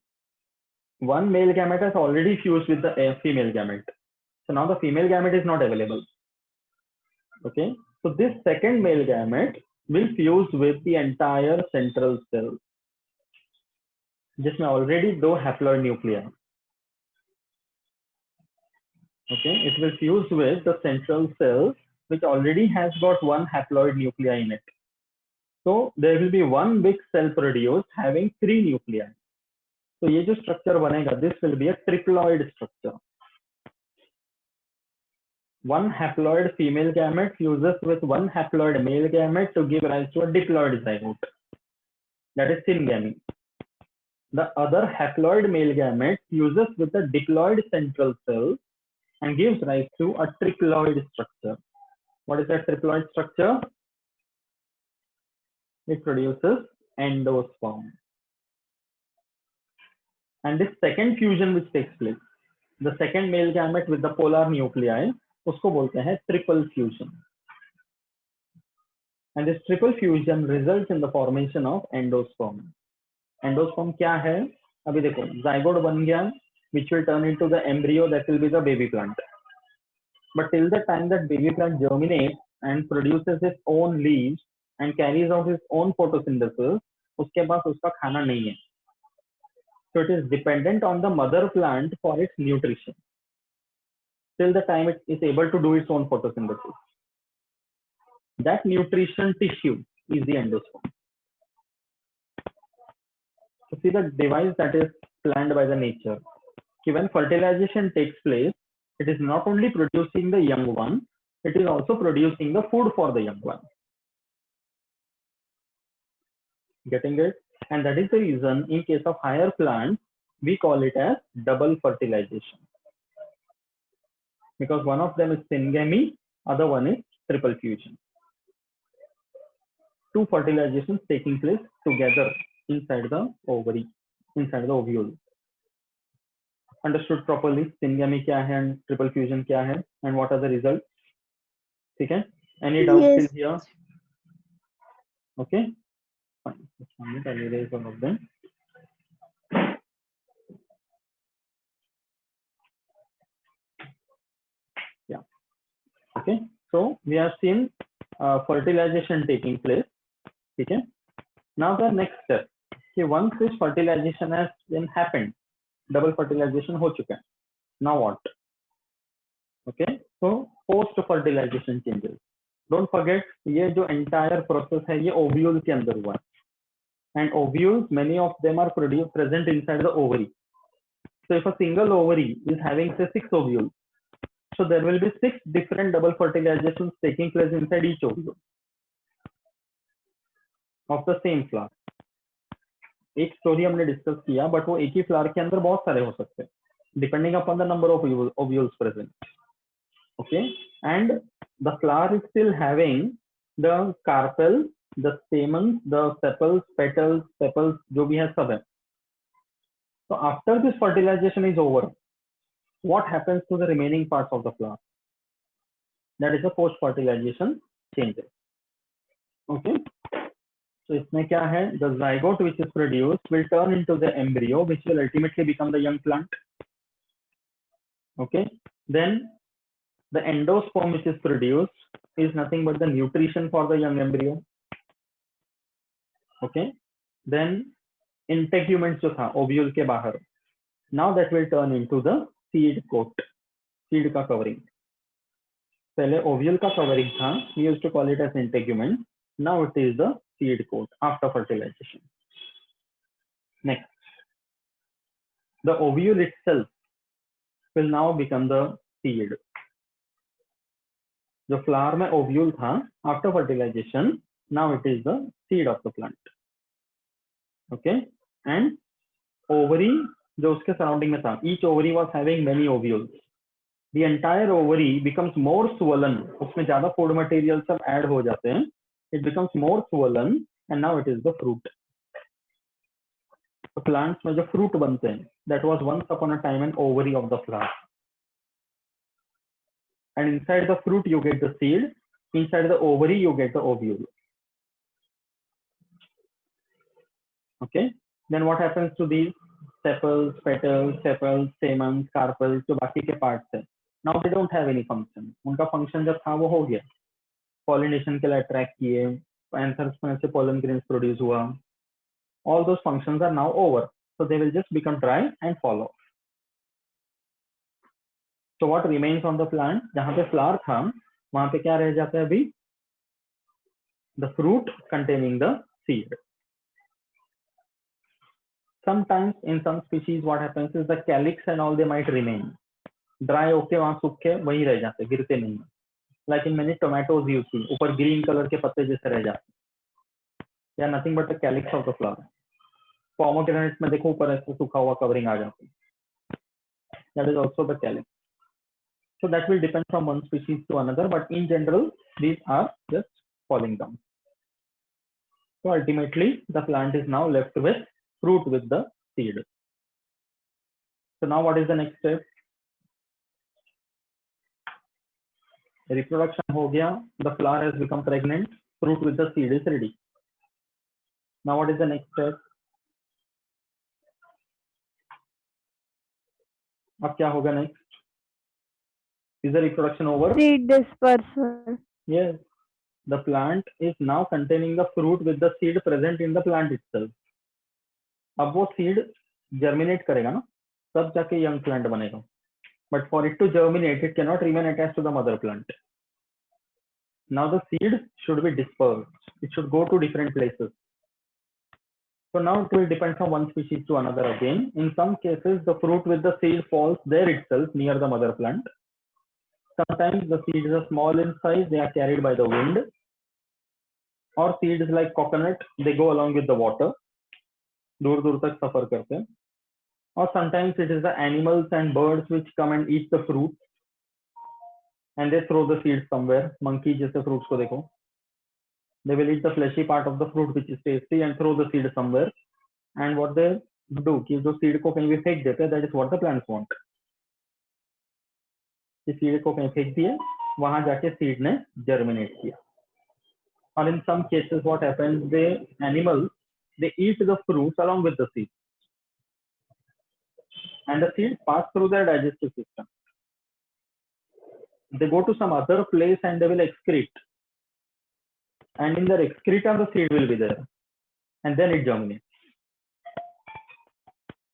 one male gamete has already fused with the female gamete. So now the female gamete is not available. Okay. So this second male gamete will fuse with the entire central cell, जिसमें already दो haploid nuclei. Okay. It will fuse with the central cell which already has got one haploid nuclei in it. So there will be one big cell produced having three nuclei. So ये जो structure बनेगा, this will be a triploid structure. One haploid female gamete fuses with one haploid male gamete to give rise to a diploid zygote. That is syngamy. The other haploid male gamete fuses with the diploid central cell and gives rise to a triploid structure. What is that triploid structure? It produces endosperm. And this second fusion which takes place, the second male gamete with the polar nuclei, उसको बोलते हैं triple fusion. And this triple fusion results in the formation of endosperm. Endosperm क्या है? अभी देखो, zygote बन गया, which will turn into the embryo, that will be the baby plant. But till the time that baby plant germinates and produces its own leaves and carries out its own photosynthesis, उसके पास उसका खाना नहीं है. So it is dependent on the mother plant for its nutrition till the time it is able to do its own photosynthesis. That nutrition tissue is the endosperm. So see the device that is planned by the nature. When fertilization takes place, it is not only producing the young one, it is also producing the food for the young one. Getting it? And that is the reason in case of higher plants, we call it as double fertilization. Because one of them is syngamy, other one is triple fusion. Two fertilizations taking place together inside the ovary, inside the ovule. Understood properly? Syngamy क्या है and triple fusion क्या है and what are the results? Okay? Any doubts Yes. till here? Okay? Fine. I'll erase one of them. Yeah. Okay. So we have seen fertilization taking place. Okay. Now the next step. Okay, once this fertilization has been happened, double fertilization हो चुका है. Now what? Okay. So post fertilization changes. Don't forget ये जो entire process है ये ovule के अंदर हुआ है. And ovules, many of them are present inside the ovary. So if a single ovary is having say 6 ovules, so there will be 6 different double fertilizations taking place inside each ovule of the same flower. एक story हमने discuss किया, but वो एक ही flower के अंदर बहुत सारे हो सकते हैं, depending upon the number of ovules present. Okay, and the flower is still having the carpel, the stamens, the sepals, petals, sepals जो भी है सब है. So after this fertilization is over, what happens to the remaining parts of the flower? That is the post fertilization changes. Okay. So इसमें क्या है? The zygote which is produced will turn into the embryo, which will ultimately become the young plant. Okay. Then the endosperm which is produced is nothing but the nutrition for the young embryo. Okay. Then integument जो था ovule के बाहर, now that will turn into the seed coat, seed का covering. पहले ovule का covering था, we used to call it as integument. Now it is the seed coat after fertilization. Next, the ovule itself will now become the seed. जो flower में ovule था, after fertilization, now it is the seed of the plant. Okay, and ovary जो उसके surrounding में था, each ovary was having many ovules. The entire ovary becomes more swollen. उसमें ज़्यादा food material सब add हो जाते हैं. It becomes more swollen, and now it is the fruit. So plants में जो fruit बनते हैं, that was once upon a time an ovary of the flower. And inside the fruit you get the seed. Inside the ovary you get the ovule. Okay. Then what happens to these sepals, petals, sepals, stamens, carpels, जो बाकी के parts हैं? Now they don't have any function. उनका function जब था वो हो गया. Pollination के लिए attract किए, anthers में से pollen grains produce हुआ. All those functions are now over. So they will just become dry and fall off. So what remains on the plant? जहाँ पे flower था, वहाँ पे क्या रह जाता है अभी? The fruit containing the seed. Sometimes in some species what happens is the calyx and all they might remain. Dry होके वहाँ सूख के वहीं रह जाते, गिरते नहीं. Like in many tomatoes you see, ऊपर green color के पत्ते जैसे रह जाते. They are nothing but the calyx of the flower. Pomegranate में देखो ऊपर ऐसे सूखा हुआ covering आ जाता है. That is also the calyx. So that will depend from one species to another, but in general these are just falling down. So ultimately the plant is now left with fruit with the seed. So now what is the next step? Reproduction हो गया, the flower has become pregnant, fruit with the seed is ready. Now what is the next step? अब क्या होगा next? Is the reproduction over? Seed dispersal. Yes. The plant is now containing the fruit with the seed present in the plant itself. अब वो seed germinate करेगा ना, तब जाके young plant बनेगा. But for it to germinate, it cannot remain attached to the mother plant. Now the seed should be dispersed. It should go to different places. So now it will depend from one species to another again. In some cases, the fruit with the seed falls there itself near the mother plant. Sometimes the seeds are small in size, they are carried by the wind. Or seeds like coconut, they go along with the water. दूर दूर तक सफर करते हैं. Or sometimes it is the animals and birds which come and eat the fruit and they throw the seeds somewhere. Monkey जैसे fruits को देखो. They will eat the fleshy part of the fruit which is tasty and throw the seed somewhere. And what they do कि जो seed को कहीं भी फेंक देते हैं, that is what the plants want. कि seed को कहीं फेंक दिए, वहां जाके seed ने germinate किया. Or in some cases what happens, the animals, they eat the fruits along with the seeds. And the seeds pass through their digestive system. They go to some other place and they will excrete. And in their excreta, the seed will be there. And then it germinates.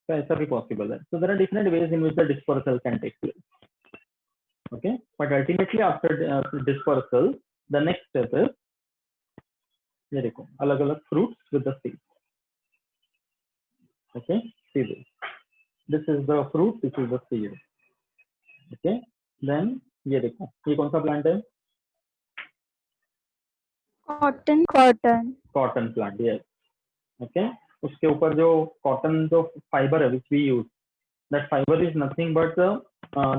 So it's very possible. So there are different ways in which the dispersal can take place. Okay. But ultimately after dispersal, the next step is, ये देखो, अलग-अलग fruits with the seeds. Okay. See this. This is the fruit, this is the seed. Okay. Then ये देखो, ये कौन सा plant है? Cotton. Cotton. Cotton plant, yes. Okay. उसके ऊपर जो cotton जो fiber है, which we use, that fiber is nothing but the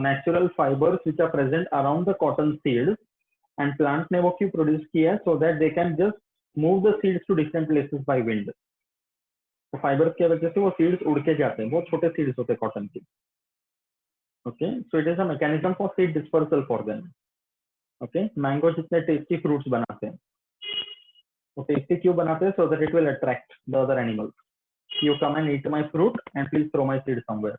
natural fibers which are present around the cotton seeds, and plant ने वो क्यों produce किया है, so that they can just move the seeds to different places by wind. तो fibers की वजह से वो seeds उड़ के जाते हैं, बहुत छोटे seeds होते हैं cotton के. Okay, so it is a mechanism for seed dispersal for them. Okay, mango जितने tasty fruits बनाते हैं, वो tasty क्यों बनाते हैं? So that it will attract the other animals. You come and eat my fruit and please throw my seed somewhere.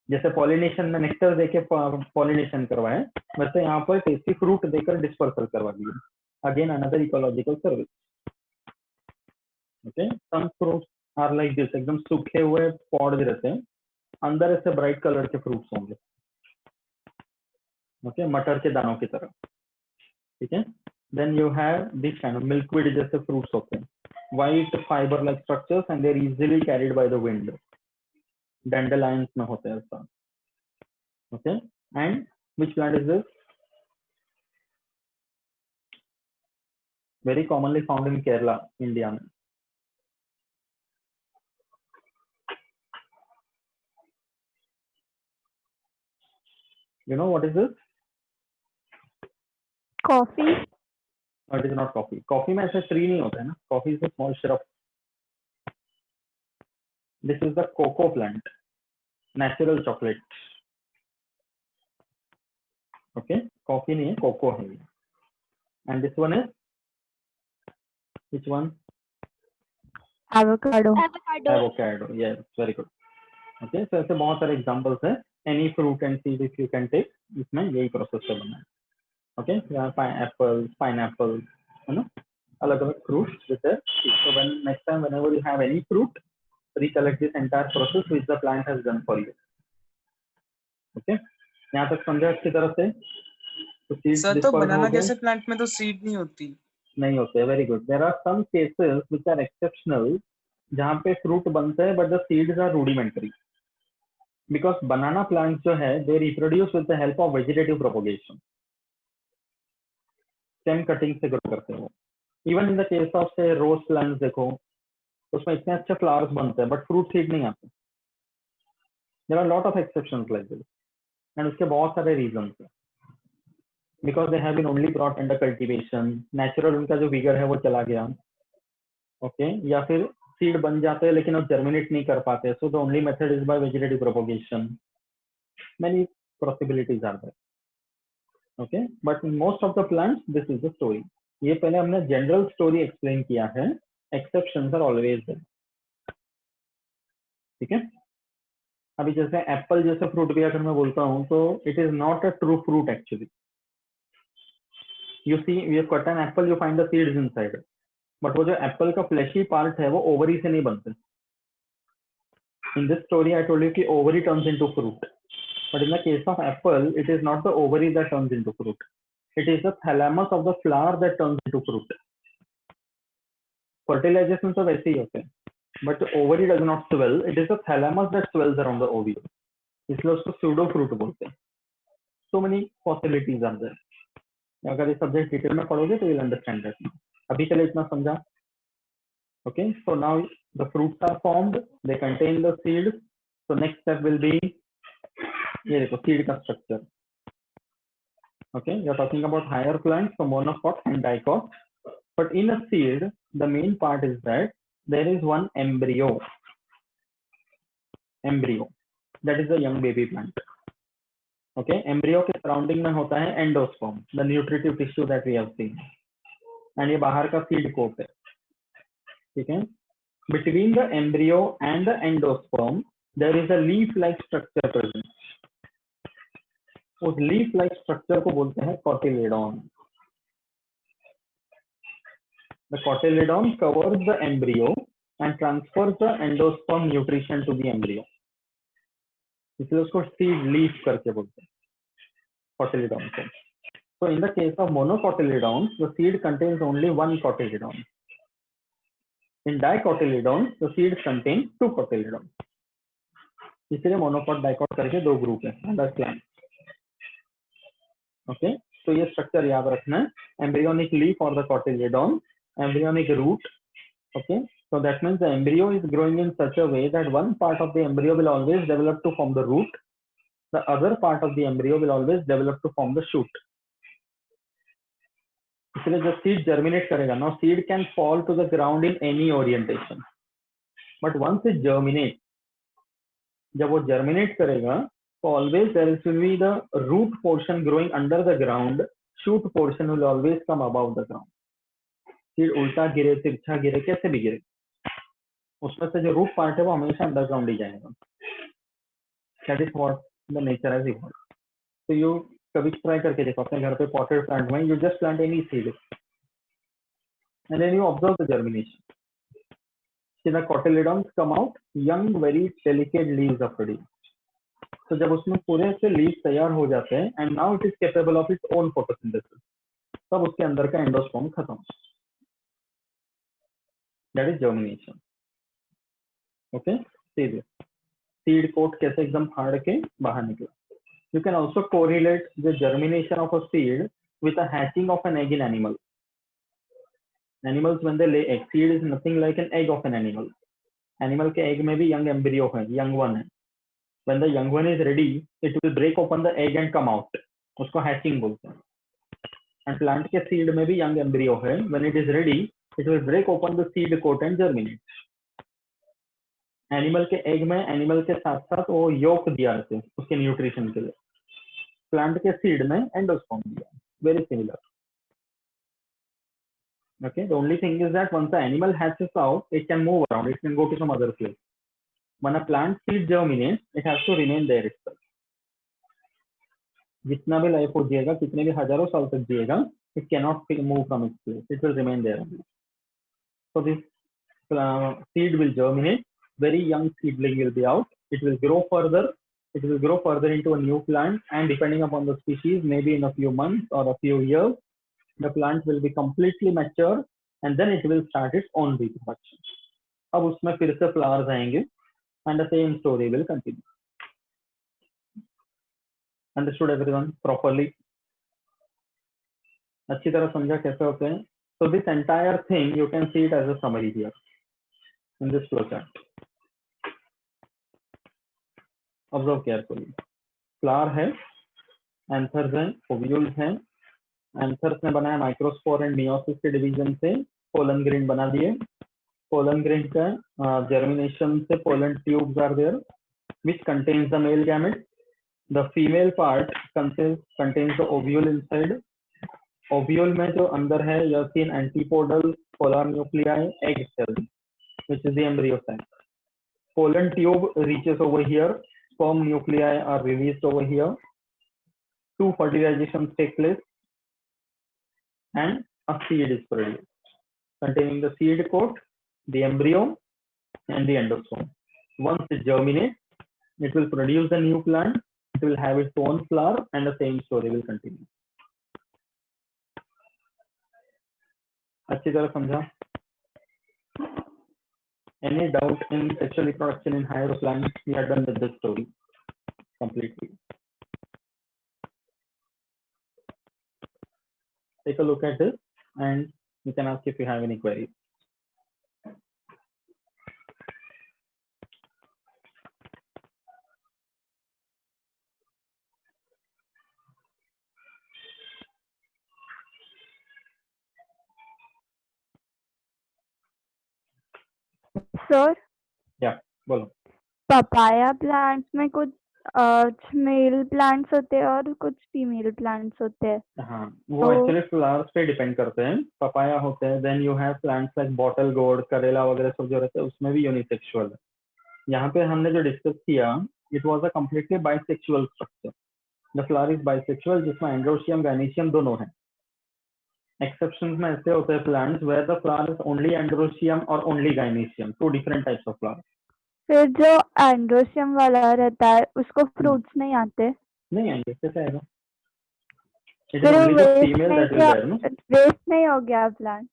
जैसे pollination में nectar देके pollination करवाए, वैसे यहाँ पर tasty fruit देकर dispersal करवा दिए. Again another ecological service. Okay, some fruits are like this, एकदम सूखे हुए pods रहते हैं, अंदर ऐसे bright color के fruits होंगे. Okay, मटर के दानों की तरह. ठीक है. Then you have this kind of milkweed जैसे fruits होते हैं, white fiber like structures and they are easily carried by the wind. Dandelions में होते हैं ऐसा. Okay, and which plant is this? Very commonly found in Kerala, India में. You know what is this? Coffee. No, it is not coffee. Coffee में ऐसे tree नहीं होता है ना. Coffee is a small shrub. This is the cocoa plant, natural chocolate. Okay, coffee नहीं है, cocoa है ये. And this one is which one? Avocado. Avocado. Yes, very good. Okay, so ऐसे बहुत सारे examples हैं. Any fruit and seed if you can take, इसमें यही process से बना है. Okay, यहाँ pineapple, है ना? अलग-अलग fruits with their seed. So when next time whenever you have any fruit, recollect this entire process which the plant has done for you. Okay, यहाँ तक समझा अच्छी तरह से? तो seeds सर तो disperse बनाना हो गए? कैसे प्लांट में तो सीड नहीं होती. नहीं होते. Very good. There are some cases which are exceptional जहाँ पे fruit बनते हैं but the seeds are rudimentary. Because banana plants जो है, they reproduce with the help of vegetative propagation. Stem cutting से grow करते हैं वो. Even in the case of say rose plants देखो, उसमें इतने अच्छे flowers बनते हैं, but fruit seed नहीं आते. There are a lot of exceptions like this, and उसके बहुत सारे reasons हैं. Because they have been only brought under cultivation, natural उनका जो vigor है वो चला गया. Okay, या फिर seed बन जाते हैं लेकिन वो germinate नहीं कर पाते. So the only method is by vegetative propagation. Many possibilities are there. Okay, but in most of the plants this is the story. ये पहले हमने general story explain किया है. Exceptions are always there. ठीक है. अभी जैसे एप्पल जैसे फ्रूट भी अगर मैं बोलता हूँ तो it is not a true fruit actually. You see you cut an apple, you find the seeds inside, but वो जो एप्पल का फ्लैशी पार्ट है वो ओवरी से नहीं बनते. In this story I told you कि ovary turns into fruit, but in the case of apple it is not the ovary that turns into fruit, it is the thalamus of the flower that turns into fruit. Fertilisation तो वैसे ही होते हैं, but ovary does not swell, it is the thalamus that swells around the ovary, इसलिए उसको pseudo fruit बोलते हैं. So many possibilities are there. अगर ये सब्जेक्ट डिटेल में पढ़ोगे तो यू विल अंडरस्टैंड दैट. अभी के लिए इतना समझा. Okay, so now the fruits are formed, they contain the seed. So next step will be, ये देखो सीड का structure. Okay, you are talking about higher plants, so monocot and dicot. But in a seed the main part is that there is one embryo that is a young baby plant. Okay, embryo के surrounding में होता है endosperm, the nutritive tissue that we have seen, and ये बाहर का seed coat है. ठीक है, between the embryo and the endosperm there is a leaf like structure present. उस लीफ लाइक स्ट्रक्चर को बोलते हैं cotyledon. The cotyledon covers the embryo and transfers the endosperm nutrition to the embryo, इसलिए उसको seed leaf करके बोलते हैं cotyledon को. So in the case of monocotyledons, the seed contains only one cotyledon. In dicotyledons, the seeds contain two cotyledons. इसलिए monocot dicot करके दो group है अंडर प्लांट. ओके, तो ये स्ट्रक्चर याद रखना है. एम्ब्रियोनिक लीफ और the cotyledon, embryonic root. Okay, so that means the embryo is growing in such a way that one part of the embryo will always develop to form the root, the other part of the embryo will always develop to form the shoot. इसलिए जब seed germinate करेगा, now seed can fall to the ground in any orientation, but once it germinate, जब वो germinate करेगा तो always there will be the root portion growing under the ground, shoot portion will always come above the ground. Seed उल्टा गिरे, तिरछा गिरे, कैसे भी गिरे, उसमें से जो रूट पार्ट है वो हमेशा अंडरग्राउंड ही जाएगा. That is what the nature has evolved. तो यू कभी ट्राई करके देखो अपने घर पे पॉटेड प्लांट में, you just plant any seed and then you observe the germination. The cotyledons come out, young very delicate leaves are produced. तो जब उसमें पूरे से लीव्स तैयार हो जाते हैं and now it is capable of its own photosynthesis, तब उसके अंदर का एंडोस्पर्म खत्म. That is germination. ओके, सीधे सीड कोट कैसे एकदम फाड़ के बाहर निकला. You can also correlate the germination of a seed with a hatching of an egg in animal. Animals when they lay egg, seed is nothing like an egg of an animal. Animal के egg में भी young embryo है, young one है. When the young one is ready, it will break open the egg and come out. उसको hatching बोलते हैं. And plant के seed में भी young embryo है. When it is ready, it will break open the seed coat and germinate. Animal के egg में animal के साथ साथ वो योक दिया रहते उसके न्यूट्रिशन के लिए. प्लांट के सीड में एंडोस्पर्म दिया. Very similar. Okay, the only thing is that once the animal hatches out, it can move around, it can go to some other place. When a plant seed germinates, it has to remain there itself. जितना भी life हो जिएगा, कितने भी हजारों साल तक जिएगा, it cannot move from its place, it will remain there. So this seed will germinate, very young seedling will be out, it will grow further, into a new plant, and depending upon the species, maybe in a few months or a few years, the plant will be completely mature and then it will start its own reproduction. अब उसमें फिर से flowers आएंगे and the same story will continue. Understood everyone properly? अच्छी तरह समझा कैसे होते हैं? So this entire thing you can see it as a summary here in this flowchart. Observe carefully. Flower है, anthers हैं, ovules हैं. एंथर्स ने बनाया माइक्रोस्पोर एंड मियोसिस के डिवीजन से पोलन ग्रेन बना दिए. पोलन ग्रेन का जर्मिनेशन से pollen tubes are there which contains the male gamete. The female part contains the ovule inside. Ovule में जो अंदर है you have seen antipodal polar nuclei egg cell which is the embryo site. Pollen tube reaches over here sperm nuclei are released over here. 2 fertilizations take place, and a seed is produced containing the seed coat, the embryo, and the endosome. Once it germinates, it will produce a new plant. It will have its own flower, and the same story will continue. अच्छी तरह समझा? Any doubt in sexual reproduction in higher plants? We are done with this story completely. Take a look at this, and you can ask if you have any queries. Sir बोलो. Papaya plants में कुछ mail plants होते हैं और कुछ female plants होते हैं. हाँ, वो एक्चुअली फ्लावर्स पे डिपेंड करते हैं. पपाया होते हैं, then you have plants like bottle gourd, करेला वगैरह सब जो रहते हैं उसमें भी यूनिसेक्सुअल है. यहाँ पे हमने जो डिस्कस किया, it was a completely bisexual structure. The flower is bisexual, जिसमें एंड्रोशियम गायनीशियम दोनों हैं. एक्सेप्शंस में ऐसे होते हैं plants where the flower is only androecium और only gynoecium, 2 different types of flower. फिर जो एंड्रोशियम वाला रहता है उसको फ्रूट्स नहीं आते. नहीं आएंगे, कैसे आएगा? इट इज फिर ओनली द वेस्ट फीमेल नहीं दैट विल क्या, बेयर. नो, वेस्ट नहीं हो गया प्लांट.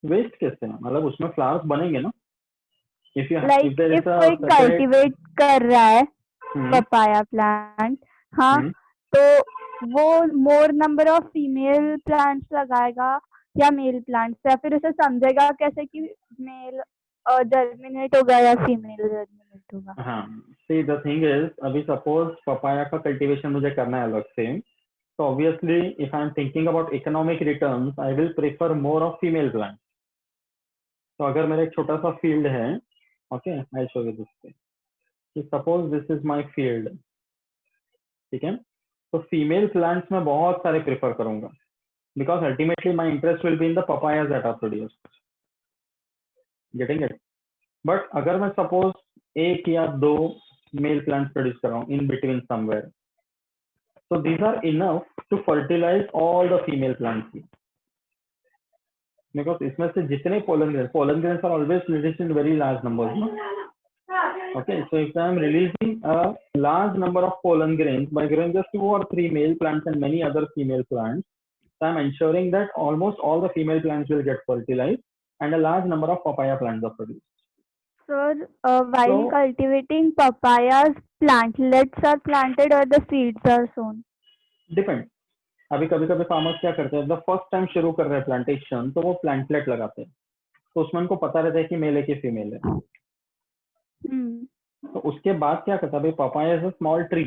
वेस्ट कैसे? मतलब उसमें फ्लावर्स बनेंगे ना. If you like if there if is a कोई कल्टीवेट कर रहा है पपाया प्लांट, हाँ, तो वो मोर नंबर ऑफ फीमेल प्लांट्स लगाएगा या मेल प्लांट्स, या फिर उसे समझेगा कैसे कि मेल जर्मिनेट होगा या फीमेल जर्मिनेट होगा. हाँ, सी द थिंग इज, अभी सपोज पपाया का कल्टीवेशन मुझे करना है अलग से, तो obviously if I am thinking about economic returns, I will prefer more of female plant. तो अगर मेरा एक छोटा सा फील्ड है, okay, I show you this. Suppose this is my field, ठीक है. तो फीमेल प्लांट्स में बहुत सारे प्रेफर करूंगा, because ultimately my interest will be in the papayas that are produced. Getting it? But अगर मैं सपोज 1 या 2 मेल प्लांट्स प्रोड्यूस कर रहा हूँ in between somewhere, so these are enough to fertilize all the female plants, because इसमें से जितने pollen grains are always released in very large numbers, no? Okay, so if I am releasing a large number of pollen grains by growing just 2 or 3 male plants and many other female plants, so I am ensuring that almost all the female plants will get fertilized and a large number of papaya plants are produced. Sir, while cultivating papayas, plantlets are planted or the seeds are sown? Depends. अभी कभी कभी farmers क्या करते हैं, the first time शुरू कर रहे हैं प्लांटेशन, तो वो प्लांटलेट लगाते हैं. तो उसमें उनको पता रहता है कि मेल है कि फीमेल है. तो उसके बाद क्या करता है, भाई papaya is a small tree,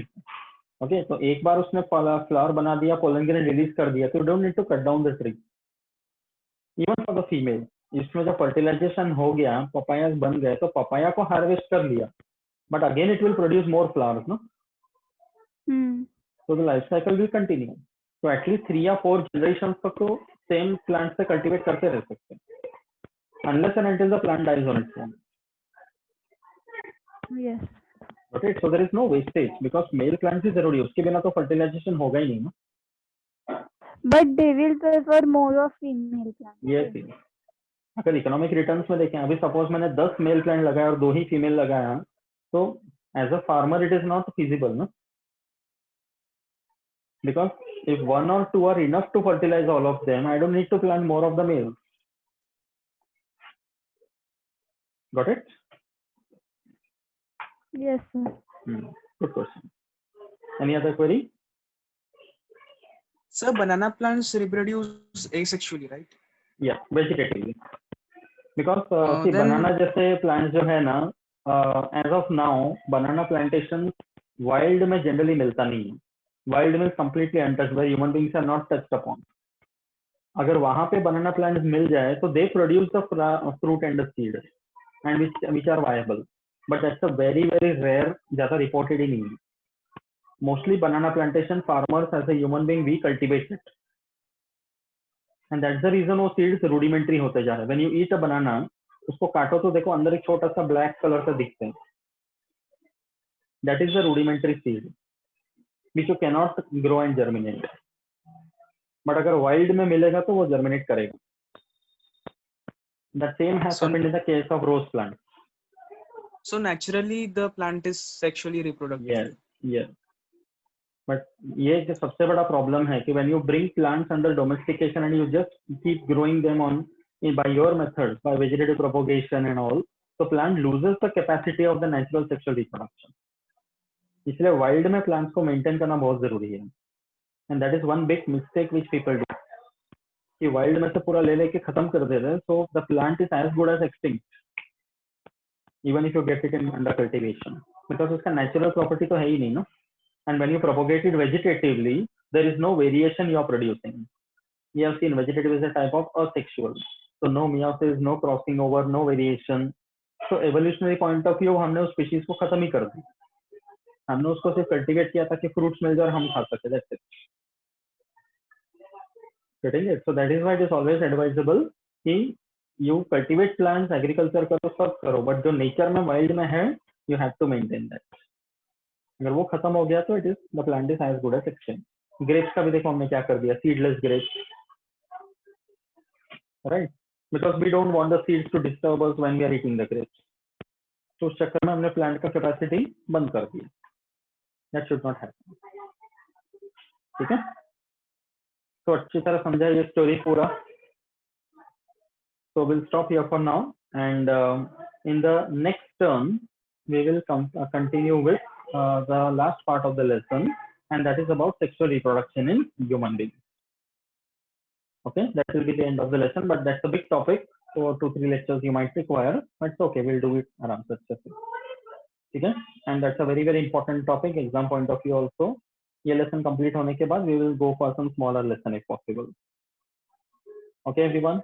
okay, तो एक बार उसने फ्लावर बना दिया, पोलन ग्रेन रिलीज कर दिया, तो don't need to cut down the tree. Even for the female, इसमें जब फर्टिलाइजेशन हो गया, पपाया बन गए, तो पपाया को हार्वेस्ट कर लिया, but again it will produce more flowers, no. तो the life cycle will continue. तो एटलीस्ट 3 या 4 जनरेशन तक तो सेम प्लांट से कल्टीवेट करते रह सकते हैं, unless and until the plant dies on its own. Yes. Okay, so there is no wastage because male plants is जरूरी है, उसके बिना तो फर्टिलाइजेशन होगा ही नहीं ना. But they will prefer more of female plants. Yes, yes. अगर economic returns में देखें, अभी सपोज मैंने 10 मेल प्लांट लगाया और 2 ही फीमेल लगाया, तो as a farmer it is not feasible, ना. Because if 1 or 2 are enough to fertilize all of them, I don't need to plant more of the males. Got it? Yes, sir. Good question. Any other query? Sir, banana plants reproduce asexually, right? Yeah, vegetatively. Because see, then banana जैसे plants जो है ना, as of now, banana plantation wild में generally मिलता नहीं है. Wild means completely untouched, where human beings are not touched upon. अगर वहां पे banana plants मिल जाए, तो they produce the fruit and the seed, and which are viable. But that's a very very rare, ज़्यादा reported ही नहीं है. Mostly banana plantation farmers as a human being we cultivate it, and that's the reason वो seeds rudimentary होते जा रहे हैं. When you eat a banana, उसको काटो तो देखो अंदर एक छोटा सा black color का दिखता है. That is the rudimentary seed which you cannot grow and germinate. But अगर wild में मिलेगा तो वो germinate करेगा. The same has So- happened in the case of rose plant. So naturally, the plant is sexually reproductive. Yes, yes. But ये जो सबसे बड़ा problem है कि when you bring plants under domestication and you just keep growing them on by your methods, by vegetative propagation and all, the plant loses the capacity of the natural sexual reproduction. इसलिए wild में plants को maintain करना बहुत जरूरी है. And that is one big mistake which people do. कि wild में से पूरा ले लेके खत्म कर देते हैं, so the plant is as good as extinct, even if you get it in under cultivation, because उसका natural property तो है ही नहीं ना. And when you propagate it vegetatively, there is no variation you are producing. You have seen vegetative is a type of asexual, so no meiosis, no crossing over, no variation. So evolutionary point of view हमने उस species को खत्म ही कर दी. हमने उसको सिर्फ cultivate किया ताकि fruits मिल जाए और हम खा सके. That's it. Getting it? So that is why it is always advisable कि you cultivate plants, agriculture करो, सब करो, but जो nature में wild में है, you have to maintain that. अगर वो खत्म हो गया तो it is the plant is as good as extinct. Grapes का भी देखो हमने क्या कर दिया, seedless grapes, right? Because we don't want the seeds to disturb us when we are eating the grapes. तो उस चक्कर में हमने plant का capacity बंद कर दिया. That should not happen. ठीक है? तो अच्छी तरह समझा ये स्टोरी पूरा. So we'll stop here for now, and in the next turn we will continue with the last part of the lesson, and that is about sexual reproduction in human beings. Okay, that will be the end of the lesson, but that's a big topic, so 2-3 lectures you might require, but it's okay, we'll do it around such a thing. Okay, and that's a very very important topic, exam point of view also. ये lesson complete होने के बाद we will go for some smaller lesson if possible. Okay, everyone.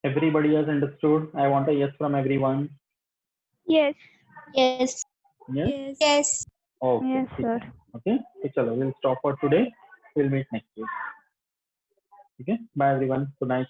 Everybody has understood? I want a yes from everyone. Yes. Yes. Yes. Yes. Yes. Okay. Yes, ठीक sir. है. Okay. So चलो, we'll stop for today. We'll meet next week. Okay. Bye everyone. Good night.